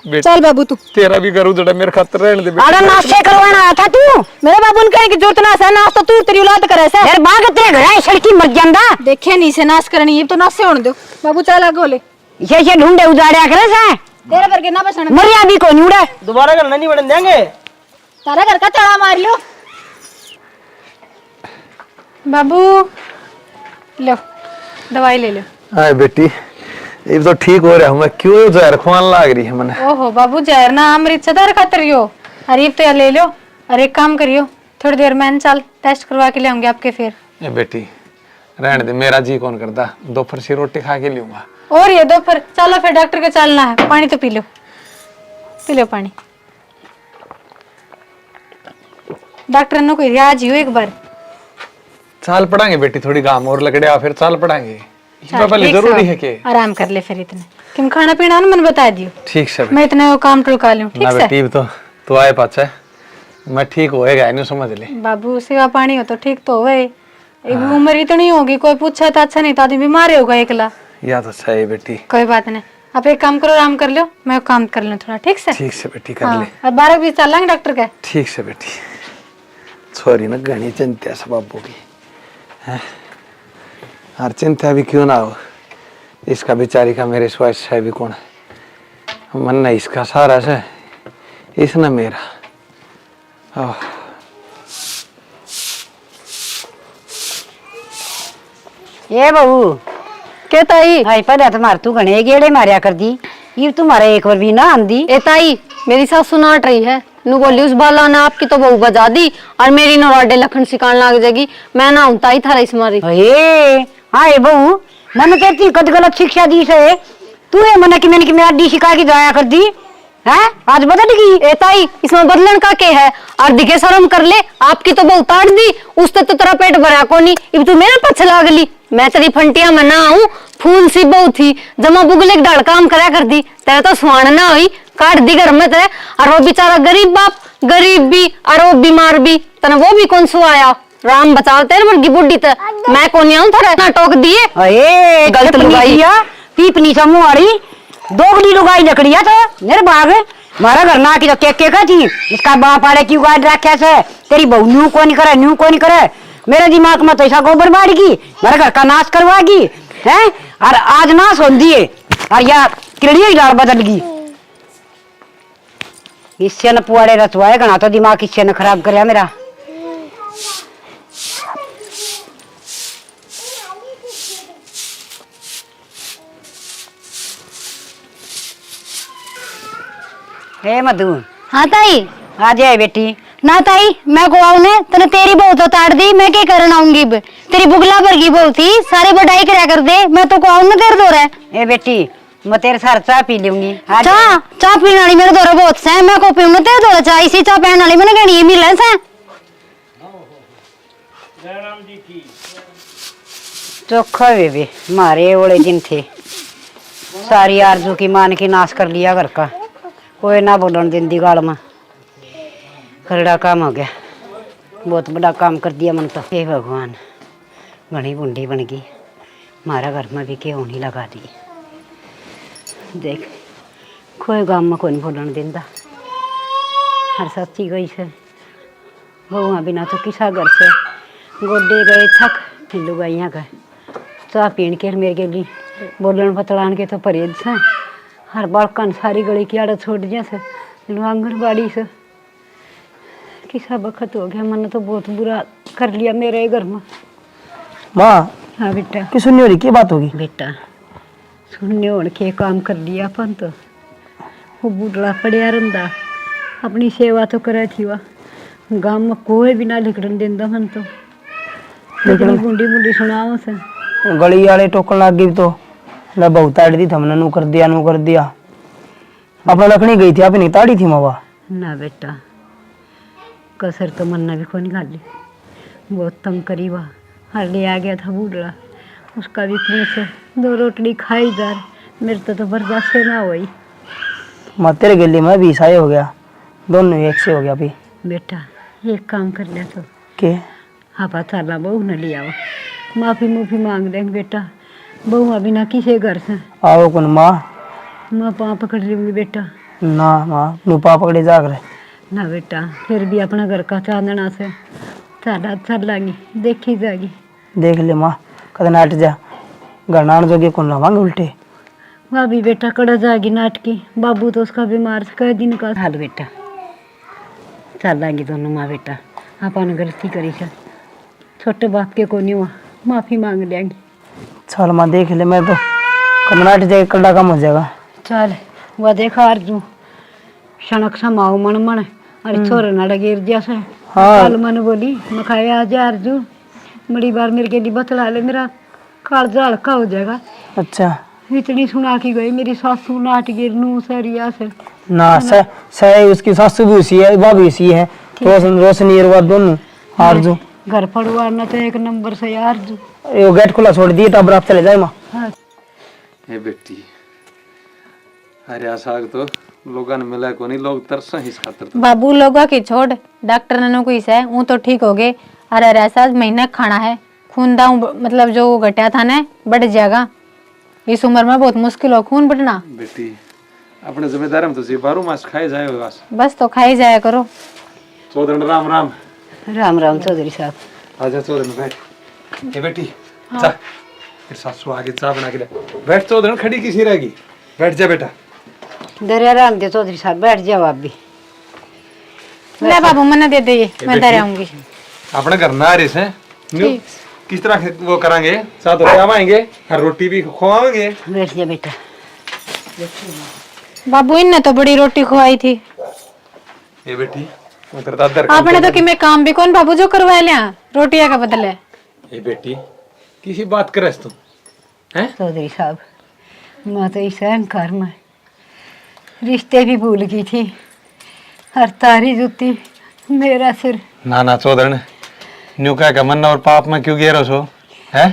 बेटी, चल बाबू तू तेरा भी घर उजड़ा मेरे खातिर रहने दे बेटी। अरे नाश्ते करवाना आया था तू। मेरे बाबू ने कहे कि जरूरत ना है नाश तो तू तेरी औलाद करे से यार बाग तेरे घर है सड़की मर जांदा। देखे नहीं से नाश करनी ये तो नाश से होने दो बाबू चल आगे बोले ये ढूंढे उजाड़िया करे से तेरे पर के ना बसण मरिया भी को नहीं उड़े। दोबारा घर नहीं बढ़ने देंगे तारा घर का चढ़ा मार लो बाबू लो दवाई ले लो। हाय बेटी ये तो ठीक हो रहा हूँ मैं क्यों जहर खुआन लाग रही है मैंने। ओहो बाबू जहर ना अमृत सदार खातर हो अरे तो या ले लो और एक काम करियो थोड़ी देर में चल टेस्ट करवा के ले आऊंगी आपके फिर। ए बेटी रहने दे मेरा जी कौन करता दोपहर से रोटी खा के लूंगा। और ये दोपहर चलो फिर डॉक्टर के चलना है पानी तो पी लो पानी। डॉक्टर ने कोई रियाज हो एक बार चाल पड़ांगे बेटी थोड़ी गाम और लकड़े फिर चाल पड़ांगे इसमें पहले एक जरूरी सौ। है कि आराम कर ले फिर इतने तुम खाना पीना ना मैंने बता दियो ठीक से मैं इतना वो काम टुलका लूं ठीक ना से। बेटी तो तू आए पाछे मैं ठीक होएगा इन्हें समझ ले। बाबू सेवा पानी हो तो ठीक तो होवे एक उम्र इतनी होगी कोई पूछा तो अच्छा नहीं तो आदमी बीमार होगा एकला। या तो सही बेटी कोई बात नहीं आप एक काम करो आराम कर लो मैं काम कर लूं थोड़ा ठीक से। ठीक से बेटी कर हाँ ले और 12 बजे चलेंगे डॉक्टर के। ठीक से बेटी छोरी ना घनी चिंता सब बाबू की है हर चिंता भी क्यों ना हो इसका बेचारी का मेरे स्वास्थ्य है भी कौन है मन नहीं इसका सारा से इसने मेरा ये बहू के ताई हाय पर तुम्हारे तू घने गेड़े मारिया कर दी ये तुम्हारे एक बार भी ना आंदी। ए ताई मेरी सासू नाट रही है नु बोली उस बाला ने आपकी तो बहू बजा दी और मेरी नौराडे लखन सिकान लाग जाएगी मैं ना हूं ताई थारा इस मारी। अरे हाय बहू मन कहती कद गलत शिक्षा दी से तू है मन की मैंने की मेरा डी सिखा के जाया कर दी है आज बदल गई। ए ताई इसमें बदलन का के है और दिखे शर्म कर ले आपकी तो बहुत ताड़ दी उससे तो तेरा पेट भरा को नहीं अब तू मेरे पछ लाग ली मैं तेरी फंटिया में ना आऊं फूल सी बहु थी जमा बुगले डाल काम करा कर दी तेरा तो सुहान ना हुई काट दी घर में तेरे। और वो बेचारा गरीब बाप, गरीब भी और वो बीमार भी, तने वो भी कौन सो आया। राम बचाओ तेरे वर्गी बुढ़ी ते मैं कौन आऊं थारे ना टोक दिए। अरे गलत लुगाई पीपनी समूह वाली दोगली लुगाई लकड़िया तो मेरे बाग मारा घर ना की तो के का थी इसका बाप आड़े क्यों गाड़ रखा से तेरी बहू न्यू को नहीं करे, न्यू को नहीं करे। मेरे दिमाग में तो ऐसा गोबर बाड़गी मेरे घर का नाश करवागी है। और आज नाश हो दिए और या किड़िया ही डाल बदल गई। इससे न पुआड़े रचवाए गना तो दिमाग इससे न खराब कर मेरा। हे मधु। हाँ ताई। आ जाए बेटी। ना ताई मैं को आऊ ने तने तेरी बहू तो ताड़ दी, मैं क्या करन आऊंगी। तेरी बुगला भर की बहू थी, सारी बढ़ाई करा कर दे, मैं तो को आऊ ना तेरे दोरे। ए बेटी मैं तेरे साथ चाय पी लूंगी। चाय पीने वाली मेरे दोरे बहुत से, मैं को पीऊं ना तेरे दोरे चाय। इसी चाय पीने वाली मैंने कहनी मिले से। चोखा बेबी मारे ओले दिन थे सारी आरजू की मान के नाश कर लिया घर का। कोई ना बोलन दिन दी गाल में खरड़ा काम हो गया। बहुत बड़ा काम कर दिया मन तो। हे भगवान घनी बुंडी बन गई मारा घर में भी क्यों नहीं लगा दी। देख कोई गाँव में कोई नहीं बोलन देता। हर सच्ची गई से बहुआ बिना तो किसा घर से गोडे गए थक लुगाइया गए चाह पीन के मेरे के लिए बोलन बतलान के तो परहेज से। हर बालकन सारी गली की आड़ छोड़ दिया से आंगनबाड़ी से किसा बखत हो गया। मन तो बहुत बुरा कर लिया मेरे घर में। माँ हाँ बेटा। की सुननी हो रही क्या बात होगी? बेटा सुनने होने के काम कर लिया अपन तो वो बुढ़ा पड़िया रंदा अपनी सेवा तो करे थी वह गाँव में कोई भी ना लिखड़न देंदा मन तो। लेकिन बुंडी बुंडी सुनाओ से गली वाले टोकन लग गई तो ले बहुत ताड़ी थी हमने नू कर दिया अपना लकड़ी गई थी आपने ताड़ी थी मावा ना बेटा कसर तो मन भी कोई नहीं खाली बहुत तंग करी वह हर ले आ गया था बूढ़ा उसका भी इतने से 2 रोटली खाई जा मेरे तो बर्दाश्त ना हुई। माँ तेरे गली में भी ईसाई हो गया दोनों एक से हो गया अभी। बेटा एक काम कर ले तो के हापा थाला बहू न लिया माफी मुफी मांग देंगे बेटा। बहू अभी ना किसे घर से आओ कौन माँ माँ पाँव पकड़ लूंगी बेटा। ना माँ नू पा पकड़े जाग रहे ना बेटा फिर भी अपना घर का चांदना से चाला चल लागी देखी जाएगी। देख ले माँ कद नाट जा गरनान जोगे कौन लावांगे उल्टे। वह भी बेटा कड़ा जाएगी नाटकी बाबू तो उसका बीमार से कई दिन का हाल बेटा चल लागी दोनों माँ बेटा। अपन गलती करी से छोटे बाप के को नहीं हुआ माफी मांग लेंगी। चल माँ देख ले मैं तो कद नाट जाएगा कड़ा कम हो जाएगा। चल वह देखा अर्जू क्षणक समाओ मन मन अरे छोरे ना गिर जैसे हाँ। कल मन बोली मैं खाया आज अर्जू बड़ी बार मेरे के लिए बतला ले मेरा कालजा हल्का हो जाएगा। अच्छा इतनी सुना की गई मेरी सासू नाट गिर नू सरिया से ना सह उसकी सासू भी उसी है भाभी उसी है रोशनी और दोनों आरजू घर पड़वाना तो एक नंबर से आरजू। ये गेट खुला छोड़ दिए तब आप चले जाए माँ। हाँ। हे बेटी हरिया साग तो लोगों ने मिला को नहीं लोग तरस इस खातर तो। बाबू लोगों की छोड़ डॉक्टर ने कोई से वो तो ठीक हो गए। अरे ऐसा महीना खाना है खून दाऊ मतलब जो घटा था ना बढ़ जाएगा। इस उम्र में बहुत मुश्किल हो खून बढ़ना। बेटी अपने जिम्मेदार में तो जी 12 मास खाए जाए बस। बस तो खाई जाया करो। चौधरी राम राम। राम राम चौधरी साहब। आजा चौधरी बैठ। ये बेटी चा फिर सासू आगे चाय बना के ले बैठ। चौधरी खड़ी किसी रहेगी बैठ जा बेटा। दरिया राम दे चौधरी साहब बैठ जाओ आप भी। ले बाबू मैंने दे दे मैं दे आऊंगी। अपने घर ना रिस है किस तरह वो करांगे साथ आवाएंगे हर रोटी भी खुआएंगे। बैठ जा बेटा। बाबू इनने तो बड़ी रोटी खुआई थी। ये बेटी उधर दादर आपने तो कि मैं काम भी कौन बाबू जो करवा लिया रोटियां का बदले। ये बेटी किसी बात करे तुम हैं चौधरी साहब मैं तो इस अहंकार में रिश्ते भी भूल गई थी। हर तारी जुती मेरा सिर। ना ना चौधरी न्यू कह के मन और पाप में क्यों गिरो सो है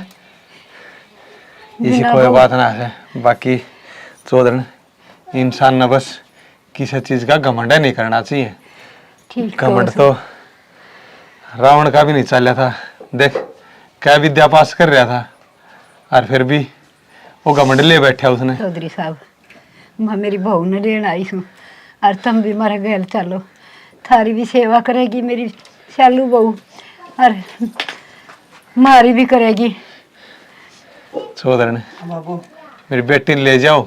इसी कोई बात ना है। बाकी चौधरी इंसान न बस किसी चीज का घमंड नहीं करना चाहिए। ठीक घमंड तो रावण का भी नहीं चल रहा था। देख क्या विद्या पास कर रहा था और फिर भी वो घमंड ले बैठा उसने। चौधरी साहब, मैं मेरी बहू ने लेन आई हूँ और तुम भी मारे गैल चलो, थारी भी सेवा करेगी मेरी शालू बहू और मारी भी करेगी। चौधरी ने बाबू मेरी बेटी ले जाओ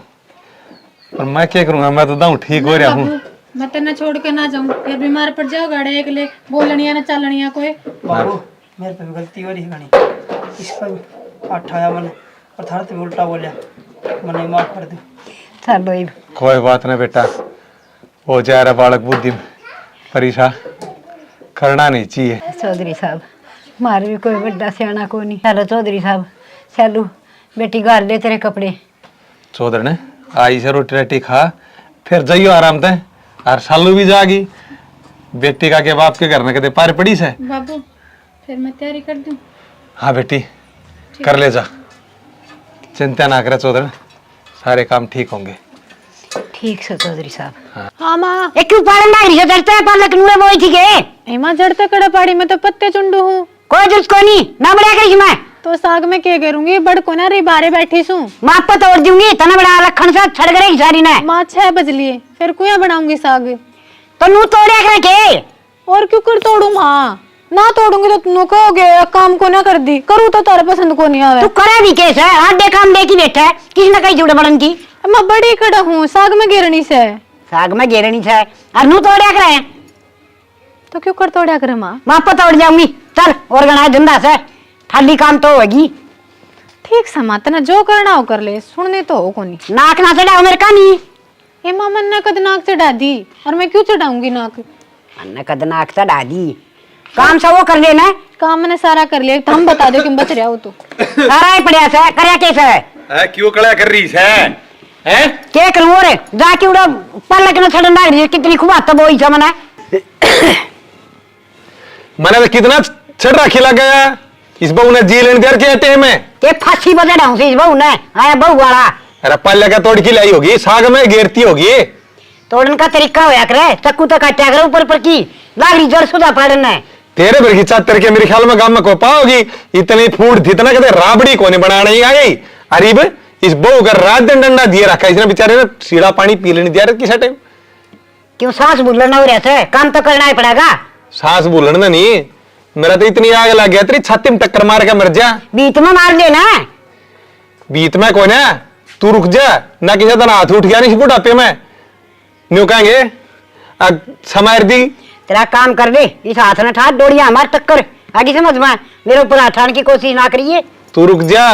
और मैं क्या करूंगा, मैं तो दाऊं ठीक हो रहा हूँ। मैं तेना छोड़ के ना जाऊं, फिर बीमार पड़ जाओ गाड़े एक ले बोलनिया ना चलनिया कोई। बाबू मेरे पे भी गलती हो रही है घनी, इसका भी पाठ आया मैंने और थारे पे उल्टा बोलिया, मैंने माफ कर दो। चलो ये कोई बात नहीं बेटा, वो जा रहा बालक बुद्धि परीक्षा करना नहीं चाहिए। चौधरी साहब, मारे भी कोई बड़ा सियाना को नहीं। चलो चौधरी साहब, चलो बेटी घर ले तेरे कपड़े। चौधरी ने आई से रोटी राटी खा फिर जाइयो आराम से और सालू भी जागी। बेटी का के बाप के घर में कहते पार पड़ी से। बाबू फिर मैं तैयारी कर दूं। हाँ बेटी कर ले जा, चिंता ना करे चौधरी, सारे काम ठीक होंगे। ठीक से चौधरी साहब। हाँ माँ, एक क्यों पालन ना रिसे करते हैं पालक नूरे बोई थी के एमा जड़ता कड़ा पाड़ी में तो पत्ते चुंडू हूँ। कोई जरूरत को नहीं ना बढ़िया करी मैं तो साग में क्या करूंगी, बड़ को ना री बारे बैठी सू। माँ पर तोड़ दूंगी तना बड़ा लखन से छड़ करेगी सारी ने। माँ 6 बज लिए, फिर कुया बनाऊंगी साग। तो नू तोड़े करे के और क्यों कर तोड़ू माँ, ना तोड़ूंगी तो तुम कहोगे काम को ना कर दी, करूँ तो तारे पसंद को नहीं आवे। तू करे भी कैसे आधे काम लेके बैठा है, किसी ने कही जुड़े बड़न की। मैं बड़ी कड़ा हूँ, साग में गिरनी से। साग में गेरनी से और नू तोड़े करे तो क्यों कर तोड़ा करे माँ। माँ पर तोड़ जाऊंगी, चल और गणा धंधा से खाली काम तो होगी। ठीक समा तना जो करना हो कर ले, सुनने तो हो को नहीं। नाक ना चढ़ाओ मेरे का नहीं। ए मामा ने कद नाक चढ़ा दी और मैं क्यों चढ़ाऊंगी नाक। अन्ना कद नाक चढ़ा दी, काम सब वो कर लेना। काम मैंने सारा कर लिया, हम बता दो कि बच रहा हो तो। सारा ही पड़िया से करया कैसे है क्यों कड़ा कर रही है? के करूं रे जाके उड़ा पल्लक न छड़न ना रही कितनी खुबात बोई छ मने। मैंने तो कितना छड़ रखी लग गया, इस बहू ने जी लेने देर के टाइम में के फांसी बजे डाऊं से इस बहू ने आया बहू वाला। अरे पल्ले का तोड़ की लाई होगी, साग में घेरती होगी। तोड़न का तरीका होया करे, चक्कू तो काटा करे ऊपर पर की लागरी जड़ सुधा पड़न है। तेरे भर की चातर के मेरे ख्याल में गांव में को पाओगी, इतनी फूट थी इतना कहते राबड़ी को नहीं बनाना ही आ गई। अरीब इस बहू का रात दिन डंडा दिए रखा, इसने बेचारे ने सीधा पानी पी लेने दिया किस टाइम। क्यों सांस भूलना हो रहा है, काम तो करना ही पड़ेगा। सांस बोलना नहीं, मेरा तो इतनी आग लग गया तेरी छाती में टक्कर मार के मर जा। बीच में मार देना बीत में कौन है, तू रुक जा ना, किसी तरह हाथ उठ गया नहीं बुढ़ापे में न्यू कहेंगे समार दी। तेरा काम कर दे, इस हाथ ने ठाट डोरिया हमार टक्कर आगे समझ में मेरे ऊपर हाथान की कोशिश ना करिए। तू रुक जा,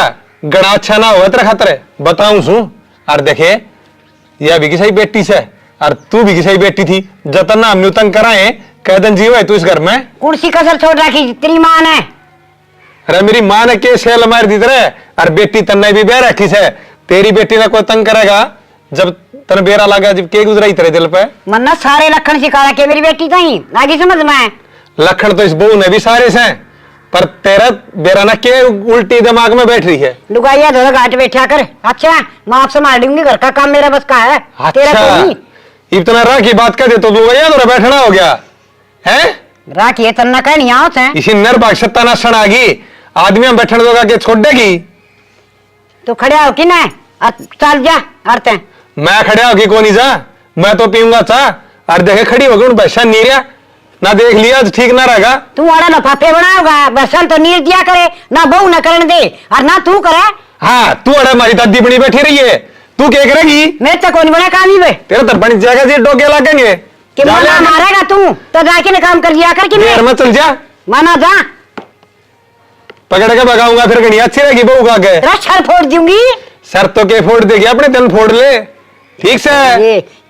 गड़ा अच्छा ना हुआ तेरा खतरे बताऊं सू। और देखे यह भी किसी बेटी से और तू भी किसी बेटी थी, जतन ना हम तंग कराए कैदन जीव है तू इस घर में। कुर्सी कसर छोड़ रखी तेरी मां ने। अरे मेरी मां ने के सेल मार दी तेरे, और बेटी तन्ने भी बेर रखी से। तेरी बेटी ने कोई तंग करेगा जब तन बेरा लगा, जब के गुजराई तेरे दिल पे। मन्ना सारे लखन सिखा रखे मेरी बेटी कहीं आगे समझ में। लखन तो इस बहू ने भी सारे से, पर तेरा बेरा ना के उल्टी दिमाग में बैठ रही है। लुगाइया धोरा घाट बैठा कर। अच्छा मैं आपसे मार दूंगी, घर का काम मेरा बस का है। तेरा तो अच्छा नहीं। इतना राह की बात कर दे तो लुगाइया धोरा बैठना हो गया है। राखिए तन्ना कह नहीं आओ थे। इसी नर भाग सत्तानाशन आ गई, आदमी में बैठने दोगा के छोड़ देगी। तो खड़े हो कि ना चल जा आरते। मैं खड़े होगी कौन जा, मैं तो पीऊंगा चाह। और देखे खड़ी होगी उन पैसा नहीं रहा ना, देख लिया तो ठीक ना रहेगा। तू आड़ा लफाफे बनाओगा, बसन तो नीर दिया करे ना, बहू न करने दे और ना तू करे। हाँ तू अड़ा हमारी दादी बनी बैठी रही है, तू क्या करेगी? मेरे तो कौन बना काम ही बे तेरे तो बनी जाएगा जी, डोके लगेंगे कि माना मारेगा तू तो जाके ना काम कर लिया कर कि घर में चल जा, माना जा। पकड़ के भगाऊंगा फिर कहीं अच्छी रहेगी बहू का के। तेरा सर फोड़ दूंगी। सर तो के फोड़ देगी, अपने दिल फोड़ ले ठीक से।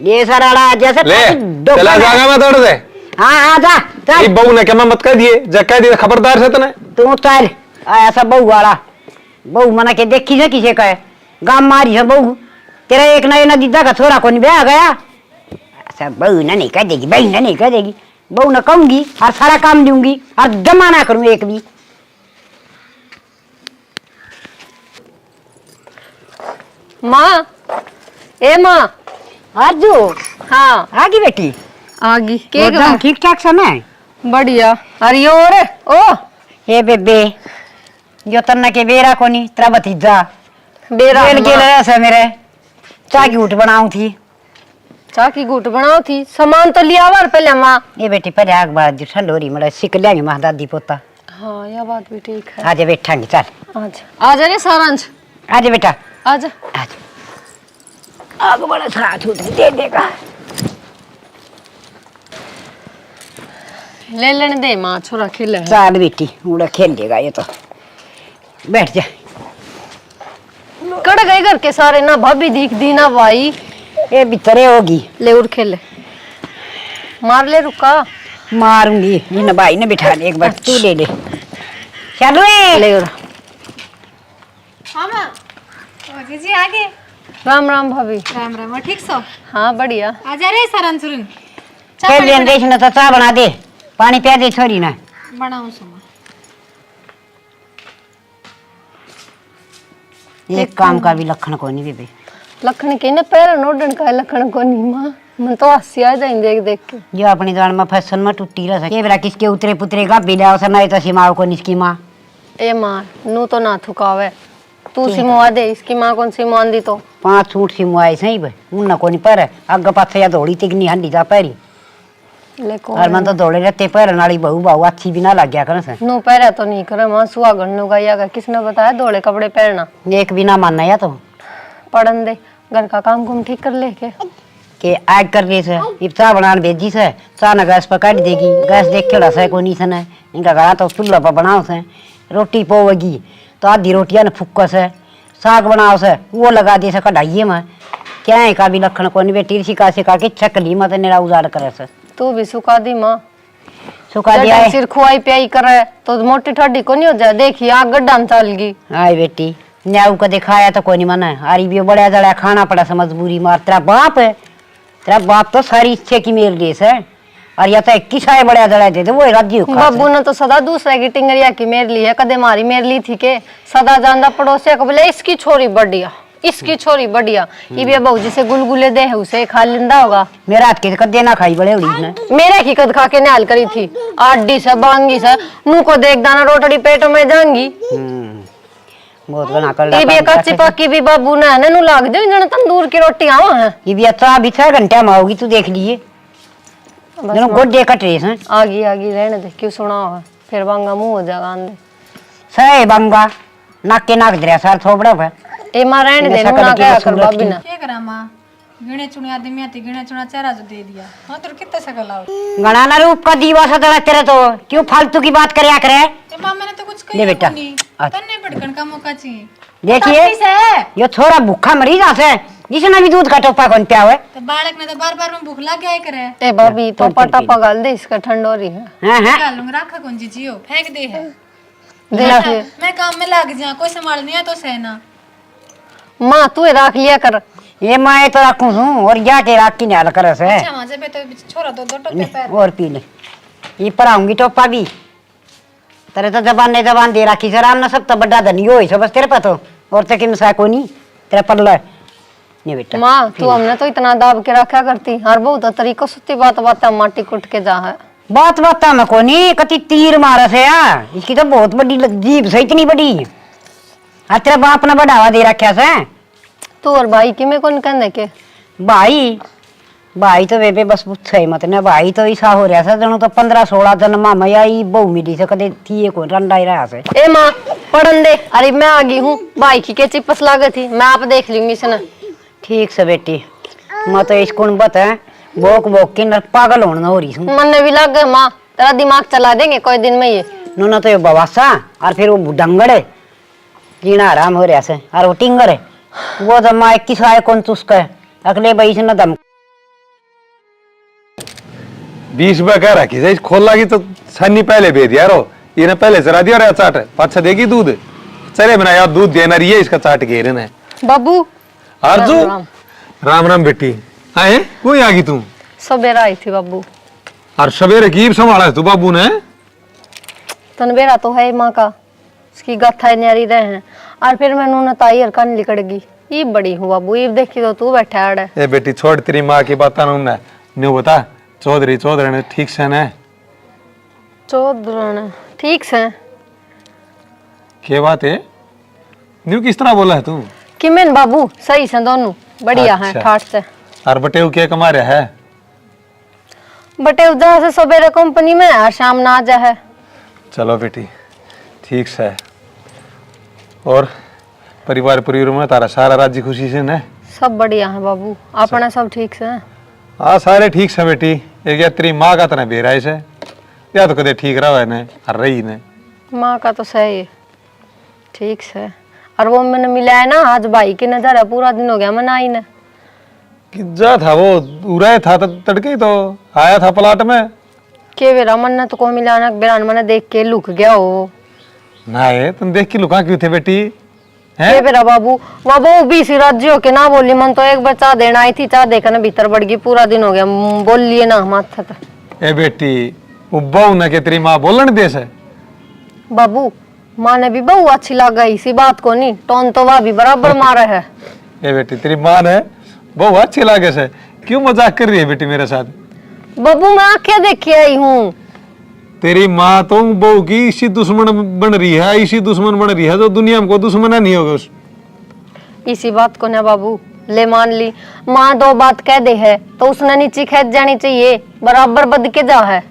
ये सर आड़ा जैसे ले चला जाएगा मैं तोड़ दे। हाँ आ जा चल। बहू ने क्या मत कह दिए, जब कह दिए खबरदार से तने। तू चल आया सब बहू वाला, बहू मना के देखी से किसे कहे गाम मारी है बहू। तेरा एक ना दीदा का छोरा को नहीं ब्याह गया, सब बहू ना नहीं कह देगी, बहू ना नहीं कह देगी। बहू ना कहूंगी और सारा काम दूंगी और जमा ना करूं एक भी। माँ ए माँ, आजू हाँ आ गई बेटी आ गई के एकदम ठीक ठाक समय बढ़िया। अरे और ओ ए बेबे जो तन्ना के बेरा कोनी तेरा भतीजा बेरा बेल के ले ऐसा मेरे चाय की ऊट बनाऊं थी। चाह की घूट बनाओ थी सामान तो लिया वार पहले माँ। ये बेटी पर आग बात जो ठंडोरी मड़ा सिक लिया माँ दादी पोता हाँ यह बात भी ठीक है। आज बैठांगे चल आजा आजा रे सारांश आज बेटा आजा। आज आग बड़ा सारा छूट दे देगा। ले लेने दे माँ छोरा खेले। चल बेटी उड़ा खेल लेगा ये तो बैठ जा। कड़ गए घर के सारे ना भाभी दिख दी ना भाई। ये भीतरे होगी ले उड़ खेले मार ले रुका मारूंगी इन भाई ने बिठा ले एक बार तू ले ले चलो ले उड़। हाँ माँ जी आगे राम राम भाभी। राम राम ठीक सो हाँ बढ़िया। आजा रे सरन सुरन खेल लेन देश न तो चाय बना दे पानी पिया दे छोरी ना बनाऊं सुमा। एक काम का भी लखन को नहीं बेबे लखन के ने पैर नोडन का लखन को नहीं माँ मन तो हंसी आ जाए देख देख के। जो अपनी जान में फैशन में टूटी रह सके बेरा किसके उतरे पुतरे का बिला उसे नहीं तो सीमाओं को निसकी माँ ए माँ नू तो ना थुकावे तू सिमुआ दे इसकी माँ कौन सिमुआ दी तो 5 सूट सिमुआए सही बे उन को नहीं पर अग पासे या दौड़ी तिगनी हंडी जा पैरी ले को और मन तो दौड़े रहते पैर नाली बहु बहु अच्छी भी ना लग गया कर से नू पैरा तो नहीं करे माँ सुहागन नु गाया किसने बताया धोले कपड़े पहनना। एक भी ना मानना या तो पढ़न दे घर का काम कुम ठीक कर ले के आग कर रही से इब चाय बनाने भेजी से चाय ना गैस पर काट देगी गैस देख के रसा को नहीं सने इनका गला तो चूल्हा पर बनाओ से रोटी पोवेगी तो आधी रोटियां ने फुक्का से साग बनाओ से वो लगा दे से कढ़ाइए में क्या है का भी लखन को नहीं बेटी सिका सिका के चकली मत नेरा उजाड़ करे से तू भी सुखा दी माँ सुखा दिया है सिर खुआई पियाई करे तो मोटी ठड्डी को नहीं हो जाए देखी आग गड्ढा में चल गई। आए बेटी न्याऊ को दिखाया तो कोई नहीं मना आरी भी बड़ा जड़ा खाना पड़ा से मजबूरी मार तेरा बाप है तेरा बाप तो सारी इच्छे की मेल देश है और या तो 21 आए बड़ा जड़ा दे वो राज्य बाबू ने तो सदा दूसरे की टिंगरिया की मेर ली है कदे मारी मेर ली थी के सदा जानदा पड़ोसिया को बोले इसकी छोरी बढ़िया इसकी छोरी बढ़िया ये भी बहू जी से गुलगुले दे है उसे खा लिंदा होगा। मेरा हाथ के कद देना खाई बड़े उड़ी ने मेरे की कद खा के निहाल करी थी आडी से बांगी से नू को देख दाना रोटड़ी पेटों में जाएंगी। बहुत बना कर ये भी कच्ची पक्की भी बाबू ने है नू लाग दे जन तंदूर की रोटी आवा है ये भी अच्छा भी 6 घंटे में होगी तू देख लिए जनो गोडे कट रही है आगी आगी रहने दे क्यों सुना होगा फिर बांगा मुंह हो जाएगा आंधे सही बंगा नाक के नाक दरिया सार थोपड़ा पे ए मां रहने दे ना क्या कर बाबी ना क्या करा माँ गिने चुने आदमी आती गिने चुना चेहरा जो दे दिया हाँ तो कितने सकल आओ गणाना रूप का दीवा सदड़ा तेरे तो क्यों फालतू की बात करे करे माँ मैंने तो कुछ ले बेटा कही तन्ने भटकन का मौका चाहिए देखिए यो छोरा भूखा मरी जासे जिसने भी दूध का टोपा कौन पिया हुआ तो बालक ने तो बार बार में भूख लग गया करे ए बाबी तो पटा पगाल दे इसका ठंडोरी है है डालूंगा रखा कौन जी जियो फेंक दे है देख मैं काम में लग जा कोई संभाल नहीं है तो सहना माँ तू राख लिया कर ये मैं तो रखूं हूँ और या के राख की निहाल करे से अच्छा वहां से तो छोरा दो दो टोपे पैर और पी ले ये पर आऊंगी टोपा भी तेरे तो जबान ने जबान दे रखी से राम ना सब तो बड़ा धनी हो सब बस तेरे पातो और तक की मिसा को नहीं तेरा पल्ला नहीं बेटा माँ तू हमने तो इतना दाब के रखा करती हर बहुत तरीको सुती बात बात माटी कुट के जा है बात बात में को नहीं कति तीर मारा से यार इसकी तो बहुत बड़ी जीभ से इतनी बड़ी आज तेरा बाप ने बढ़ावा दे रखा से तू और भाई की में कौन कहने के भाई भाई तो बेबे बस पूछे मत ना भाई तो ऐसा हो रहा है जनो तो 15-16 जन्मा मैया ही बहु मिली से कदे थी को रंडा ही रहा से ए माँ पढ़न दे अरे मैं आ गई हूँ भाई की के चिपस लागे थी मैं आप देख लूंगी इसने ठीक से बेटी मैं तो इस कुन बत है बोक बोक के नर पागल होना हो रही हूँ मन ने भी लग गए माँ तेरा दिमाग चला देंगे कोई दिन में ये नो तो ये बवासा और फिर वो बुडंगड़ है जीना आराम हो रहा से और वो टिंगर है वो तो माँ 21 आए कौन चुस्का है अगले भाई से न दम 20 रुपया कह रखी है खोल लागी तो सन्नी पहले भेज दिया रो ये पहले चरा दिया रे चाट पाछा देगी दूध चले बिना यार दूध देना रही है इसका चाट घेरे ने बाबू आरजू राम राम बेटी आए कोई आ गई तू सवेरा आई थी बाबू और सवेरे की संभाला है तू बाबू ने तनबेरा तो है माँ का उसकी गत्था न्यारी रहे हैं और फिर मैंने उन्हें ताई हरकान लिकड़ गई ये बड़ी हूँ बाबू, ये देखी तो तू बैठा है। ए बेटी छोड़ तेरी माँ की बात ना न्यू बता, चौधरी चौधरी ठीक से न चौधरी ठीक से क्या बात है? न्यू किस तरह बोला है तू? कि मैंने बाबू सही से दोनों बढ़िया है अच्छा। ठाट से। और बटेव क्या कमा रहा है? बटे उधर से सवेरे कंपनी में और शाम ना आ जा है। चलो बेटी ठीक से। और परिवार परिवार में तारा सारा राज्य खुशी से न? सब बढ़िया है बाबू, अपना सब ठीक से है। हाँ सारे ठीक से बेटी। एक या तेरी माँ का तना बेराइश है या तो कदे ठीक रहा है न और रही न। माँ का तो सही है ठीक से। और वो मैंने मिला है ना आज भाई की नजर है, पूरा दिन हो गया मनाई ने। किज्जा था वो उड़ा था तड़के तो आया था प्लाट में के बेरा मन ने तो को मिला ना बेरान मैंने देख के लुक गया हो ना है। तुम देख के लुका क्यों थे बेटी? के बेरा बाबू वो भी सी राज्य हो के ना बोली। मन तो एक बार चाह देना आई थी, चाह देखने भीतर बढ़ गई, पूरा दिन हो गया बोल लिए ना माथा था। ए बेटी वो बहू न के तेरी माँ बोलन दे से बाबू माँ ने भी बहु अच्छी लग गई इसी बात को नहीं, टोन तो वह भी बराबर मारा है। ए बेटी तेरी माँ ने बहु अच्छी लागे से क्यों मजाक कर रही है बेटी मेरे साथ? बाबू मैं आंखें देख के आई हूँ। तेरी माँ तो बहू की इसी दुश्मन बन रही है, इसी दुश्मन बन रही है जो दुनिया में को दुश्मन नहीं होगा उस। इसी बात को ना बाबू ले मान ली, माँ दो बात कह दे है तो उसने नीचे खेत जानी चाहिए, बराबर बद के जा है।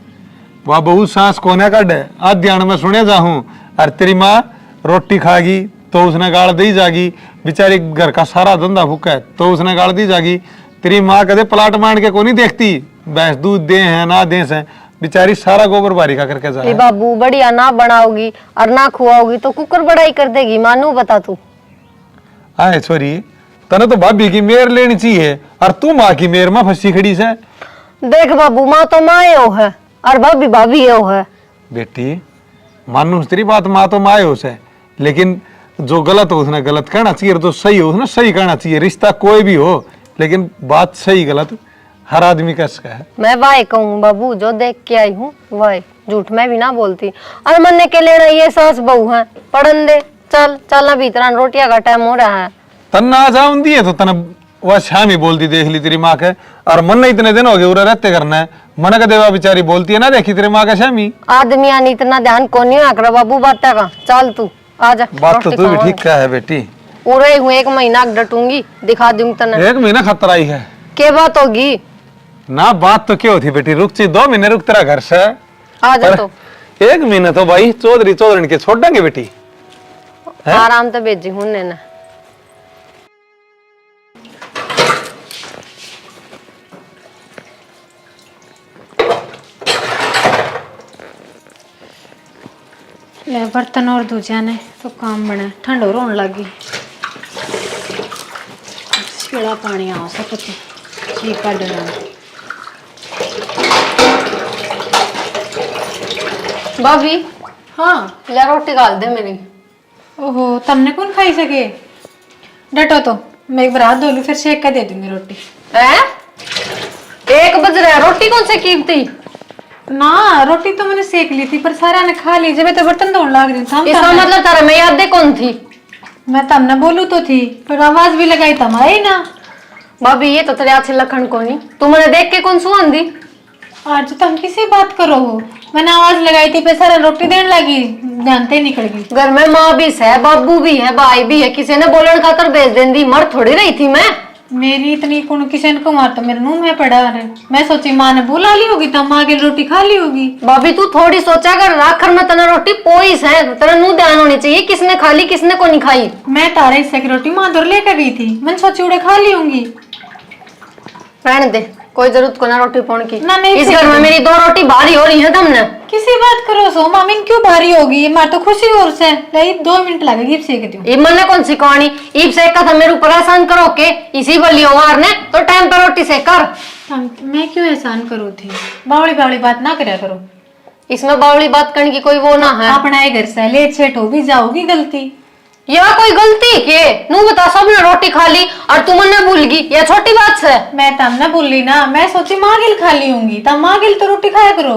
वह बहू सांस कोने काट है आज ध्यान में सुने जाऊं। और तेरी माँ रोटी खागी तो उसने गाड़ दी जागी, बेचारी घर का सारा धंधा भूखा है तो उसने गाड़ दी जागी। तेरी माँ कदे प्लाट मान के को नहीं देखती, भैंस दूध दे है ना दे से, बेचारी सारा गोबर बारी का करके जा। बाबू बढ़िया ना बनाओगी और ना खुआओगी तो कुकर बड़ाई कर देगी, मानू बता तू। आए छोरी तने तो भाभी की मेर लेनी चाहिए और तू माँ की मेर में फंसी खड़ी से। देख बाबू माँ तो माँ हो है और भाभी भाभी हो है। बेटी मानू तेरी बात माँ तो माँ हो से, लेकिन जो गलत हो उसने गलत कहना चाहिए, जो सही हो उसने सही कहना चाहिए। रिश्ता कोई भी हो लेकिन बात सही गलत हर आदमी का इसका है। मैं वाई कहूँ बाबू जो देख के आई हूँ वाई, झूठ मैं भी ना बोलती। और मन्ने के लेना ये सास बहू है, पढ़न दे चल चलना भीतर, रोटियां का टाइम हो रहा है। तन्ना आ जाऊं दिए तो तने वह शाम ही बोलती देख ली तेरी माँ के। और मन ने इतने दिन हो गए उरा रहते करना है, मन का देवा बेचारी बोलती है ना देखी तेरी माँ का शामी। आदमी आनी इतना ध्यान को नहीं आकर बाबू बात का। चल तू आ जा, बात तो तू भी ठीक कहा है बेटी। पूरे हूँ एक महीना डटूंगी, दिखा दूंगी तने। एक महीना खतरा ही है के बात होगी ना, बात तो क्या होती बेटी, रुक ची 2 महीने रुक तेरा घर से आ जा। तो 1 महीना तो भाई चौधरी चौधरी के छोड़ देंगे बेटी। आराम से भेजी हूँ ने ना। ले बर्तन और धो जाने तो काम बने, ठंड और होने लगी। पीला पानी आ सकते जी काटना। भाभी हाँ ले रोटी डाल दे मेरी। ओहो तुमने कौन खाई सके? डटो तो मैं एक बार हाथ धो लूं फिर सेक कर दे दूंगी रोटी। है 1 बज रहा है, रोटी कौन से कीमती? ना रोटी तो मैंने सेक ली थी पर सारा ने खा ली, जब मैं तो बर्तन धोने लग रही थी। इसका मतलब तारा मैं याद दे कौन थी? मैं तमने बोलू तो थी पर आवाज भी लगाई तम आई ना। भाभी ये तो तेरे अच्छे लखन को नहीं, तू मैंने देख के कौन सुन दी? आज तुम किसी बात करो हो, मैंने आवाज लगाई थी पे सारा रोटी देने लगी, जानते निकल गई। घर में माँ भी है, बाबू भी है, भाई भी है, किसी ने बोलन खातर भेज देंदी, मर थोड़ी रही थी मैं। मेरी इतनी कौन किसी ने को मार तो मेरे मुंह में पड़ा रहे। मैं सोची माँ ने बुला ली होगी तो माँ की रोटी खा ली होगी। भाभी तू थोड़ी सोचा कर, आखिर में तना रोटी पोइस है, तेरा नू ध्यान होनी चाहिए किसने खा ली किसने को नहीं खाई। मैं तारे हिस्से की रोटी माँ दूर लेकर गई थी, मैंने सोची उड़े खा ली होंगी। रहने दे, कोई जरूरत को ना रोटी पाने की। ना नहीं इस घर में मेरी 2 रोटी भारी हो रही है तुमने। किसी बात करो सो मामी क्यों भारी होगी, मार तो खुशी और से ले 2 मिनट लगेगी इब सेक दूं। ये मन ने कौन सी कहानी ईब सेक का था मेरे ऊपर एहसान करो के, इसी बलियो मार ने तो टाइम पर रोटी सेक कर। मैं क्यों एहसान करूँ थी, बावड़ी बावड़ी बात ना करया करो। इसमें बावली बात करने की कोई वो ना है। अपना ये घर से लेट सेट हो भी जाओगी गलती। यह कोई गलती के नू बता, सबने रोटी खा ली और तुम ने भूल गई, यह छोटी बात है। मैं तमने बोली ना, मैं सोची माँ गिल खा ली होंगी तब माँ गिल तो रोटी खाया करो।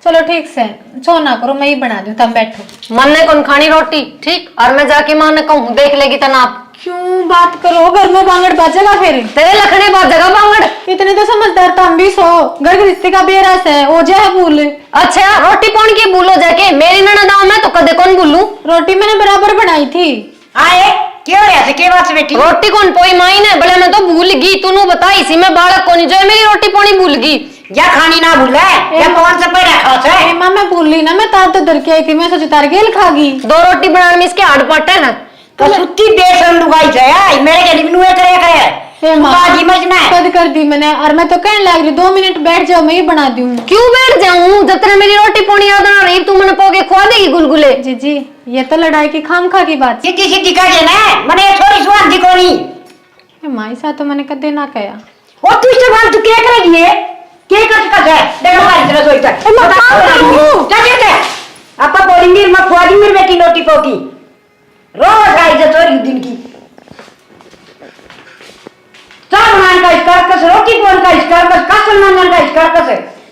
चलो ठीक से छो ना करो, मैं ही बना दूं, तुम बैठो। मन ने कौन खानी रोटी, ठीक, और मैं जाके मां ने कहूँ देख लेगी तनाप। क्यों बात करो, घर में बांगड़ बाजेगा फिर। तेरे लखने बाद जगह बांगड़। इतने तो समझदार तुम भी सो, घर गृहस्थी का बेरस है, ओ जाए भूल। अच्छा रोटी कौन की भूलो जाके, मेरी ननदाओं में तो कदे कौन भूलू। रोटी मैंने बराबर बनाई थी। आए क्यों रहे के बात से बेटी? रोटी कौन पोई माई ने, भले मैं तो भूल गई, तूने बताई सी मैं बालक कोनी जो है मेरी रोटी पोनी भूल गई। या खानी ना भूले या कौन से पे रखा है? मां मैं भूल ली ना, मैं तार तो डर के आई थी, मैं सोची तार गेल खागी। 2 रोटी बनाने में इसके हाथ पट्टे हैं। तो सुत्ती बेसन लुगाई जाए मेरे के लिए नुए करे करे बाजी मजना है। कद कर दी मैंने, और मैं तो कहने लग रही 2 मिनट बैठ जाओ, मैं ही बना दूं। क्यों बैठ जाऊं, जब तक मेरी रोटी पोनी याद ना रही तू मैंने पोके खवा देगी गुलगुले। जी जी ये तो लड़ाई की खामखा की बात सीधी सीधी कह देना मने थोड़ी सुहान दी कोनी। है। माई सा तो मैंने कदे ना कहा। ओ तू इससे बात तू क्या करेगी है? क्या कर है देखो हमारी तरह सोचता है चल के आपा बोलेंगे मैं खुआदी मेरी बेटी रोटी पोकी रोज आई जो तोरी दिन की चार बनाने का इसकार कस रोटी पोन का इसकार कस कासल मांगने का इसकार कस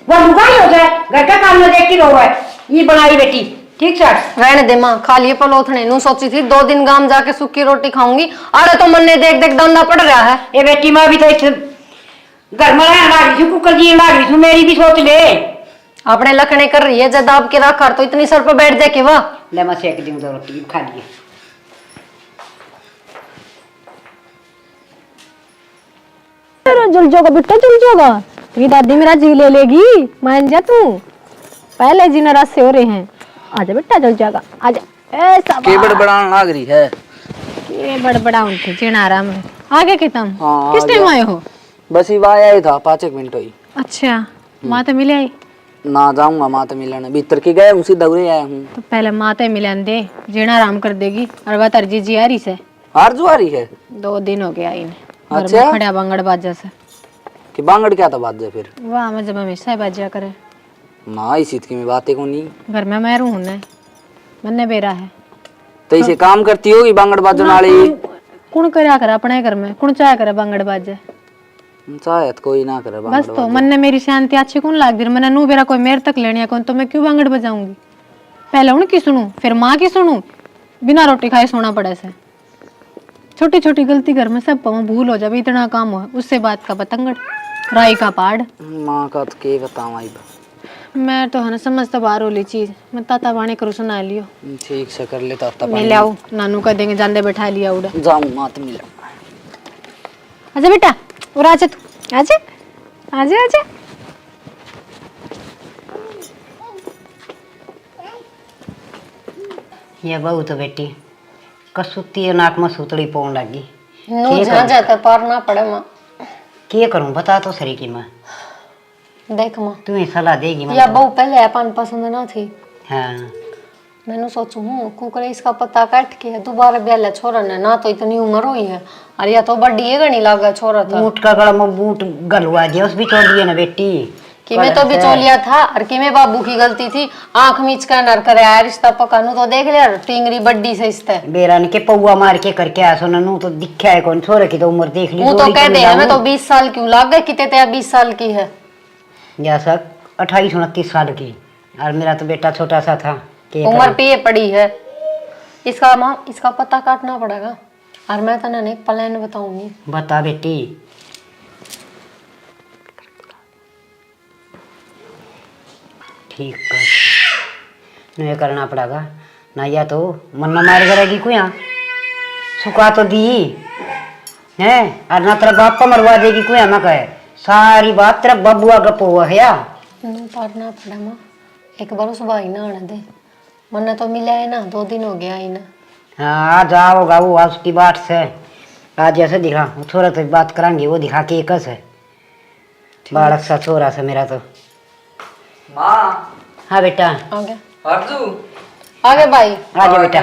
वो लुगाई हो जाए घर का काम में देखती रहो है ये बनाई बेटी ठीक सर रहने दे माँ, खा लिए पलोथने नू सोची थी 2 दिन गांव जाके सूखी रोटी खाऊंगी, अरे तो मन ने देख देख दंदा पड़ रहा है। ये बेटी मैं भी तो इस घर में रहने लग रही हूँ कुकर जी लग रही हूँ मेरी भी सोच ले अपने लखने कर रही है जब आपके रखा तो इतनी सर पर बैठ जाए कि वाह। ले मैं सेक दूँ तो रोटी खा लिए जुल जाओगा बेटा, जुल जाओगा, तेरी दादी मेरा जी ले लेगी, मान जा तू, पहले जी नाराज से हो रहे हैं। आजा बेटा जुल जाएगा, आजा। ऐसा के बड़बड़ान लाग रही है। के बड़बड़ा उनके जीना आराम है। आगे के तुम हाँ, किस टाइम आए हो? बस ही आया ही था 5 मिनट हुई। अच्छा माँ तो मिले आई? ना जाऊंगा माता मिलने, भीतर के गए उसी दौरे आया हूँ। तो पहले माँ तो मिलन दे, जीना आराम कर देगी। और बात अर्जी जी आ रही से हार जुआरी है 2 दिन हो गया इन्हें अच्छा? खड़ा बांगड़ बाजा से कि बांगड़ क्या था बात जा फिर वाह मैं जब हमेशा बाजा करे ना इसी की में बातें को नहीं घर में मैं रहूं ने मन्ने बेरा है तो इसे काम करती होगी बांगड़ बाजन वाली। कौन करया करे अपने घर में, कौन चाहे करे बांगड़ बाजे, शायद कोई ना करे बस तो मन ने मेरी शांति अच्छी कौन लाग दी, मैंने नू बेरा कोई मेरे तक लेने कौन, तो मैं क्यों बांगड़ बजाऊंगी? पहले उनकी सुनूं फिर माँ की सुनूं, बिना रोटी खाए सोना पड़े से। छोटी छोटी गलती घर में सब पाऊं भूल हो जाए, इतना काम हो उससे बात का पतंगड़ राई का पाड़। माँ का तो के बताऊं मैं तो है ना समझता बाहर होली चीज, मैं ताता बाणे करू सुना लियो। ठीक से कर लेता तब मैं ले आऊं, नानू का देंगे जाने बैठा लिया उड़ा। जाऊं मात मिल। आजा बेटा और आजा तू, आजा आजा आजा। ये बहू तो बेटी कसुती है नाक में सुतड़ी पौन लगी नू जाता पार ना पड़े माँ। क्या करूं बता तो सरी की माँ देख माँ तुम्हें सलाह देगी माँ या बहु पहले अपन पसंद ना थी, हाँ मैंने सोचू हूँ कुकर इसका पता काट के दोबारा ब्याह छोरा ने, ना तो इतनी उम्र हुई है और या तो बड़ी है गणी लागा छोरा था। बूट का गला में बूट गलवा दिया उस भी तोड़ दिए ना बेटी कि मैं तो बिचौलिया था और कि मैं बाबू की गलती थी, आंख मीच कर नर करे आया रिश्ता पकानू तो देख लिया टिंगरी बड्डी से इसते बेरान के पौवा मार के करके आ सोनू तो दिखा है कौन छोरे की तो उम्र देख ली वो तो कहते हैं मैं तो 20 साल क्यों लाग गए कितने तेरा 20 साल की है या सक 28-29 साल की और मेरा तो बेटा छोटा सा था उम्र पे पड़ी है इसका माँ, इसका पता काटना पड़ेगा और मैं तना एक प्लान बताऊंगी। बता बेटी ठीक कर नहीं करना पड़ेगा ना, या तो मन न मार करेगी कोई सुखा तो दी है और ना तेरा बाप को मरवा देगी कोई ना कहे सारी बात तेरा बबुआ गप हुआ है या पारना पड़ा माँ, एक बार सुबह ही ना आने दे, मन तो मिला है ना 2 दिन हो गया ही ना। हाँ आज आओगा वो आज की बात से आज जैसे दिखा थोड़ा तो बात करांगे वो दिखा के एकस है बालक सा छोरा सा मेरा तो। माँ हाँ बेटा आ गया अर्जू आगे भाई आ जा बेटा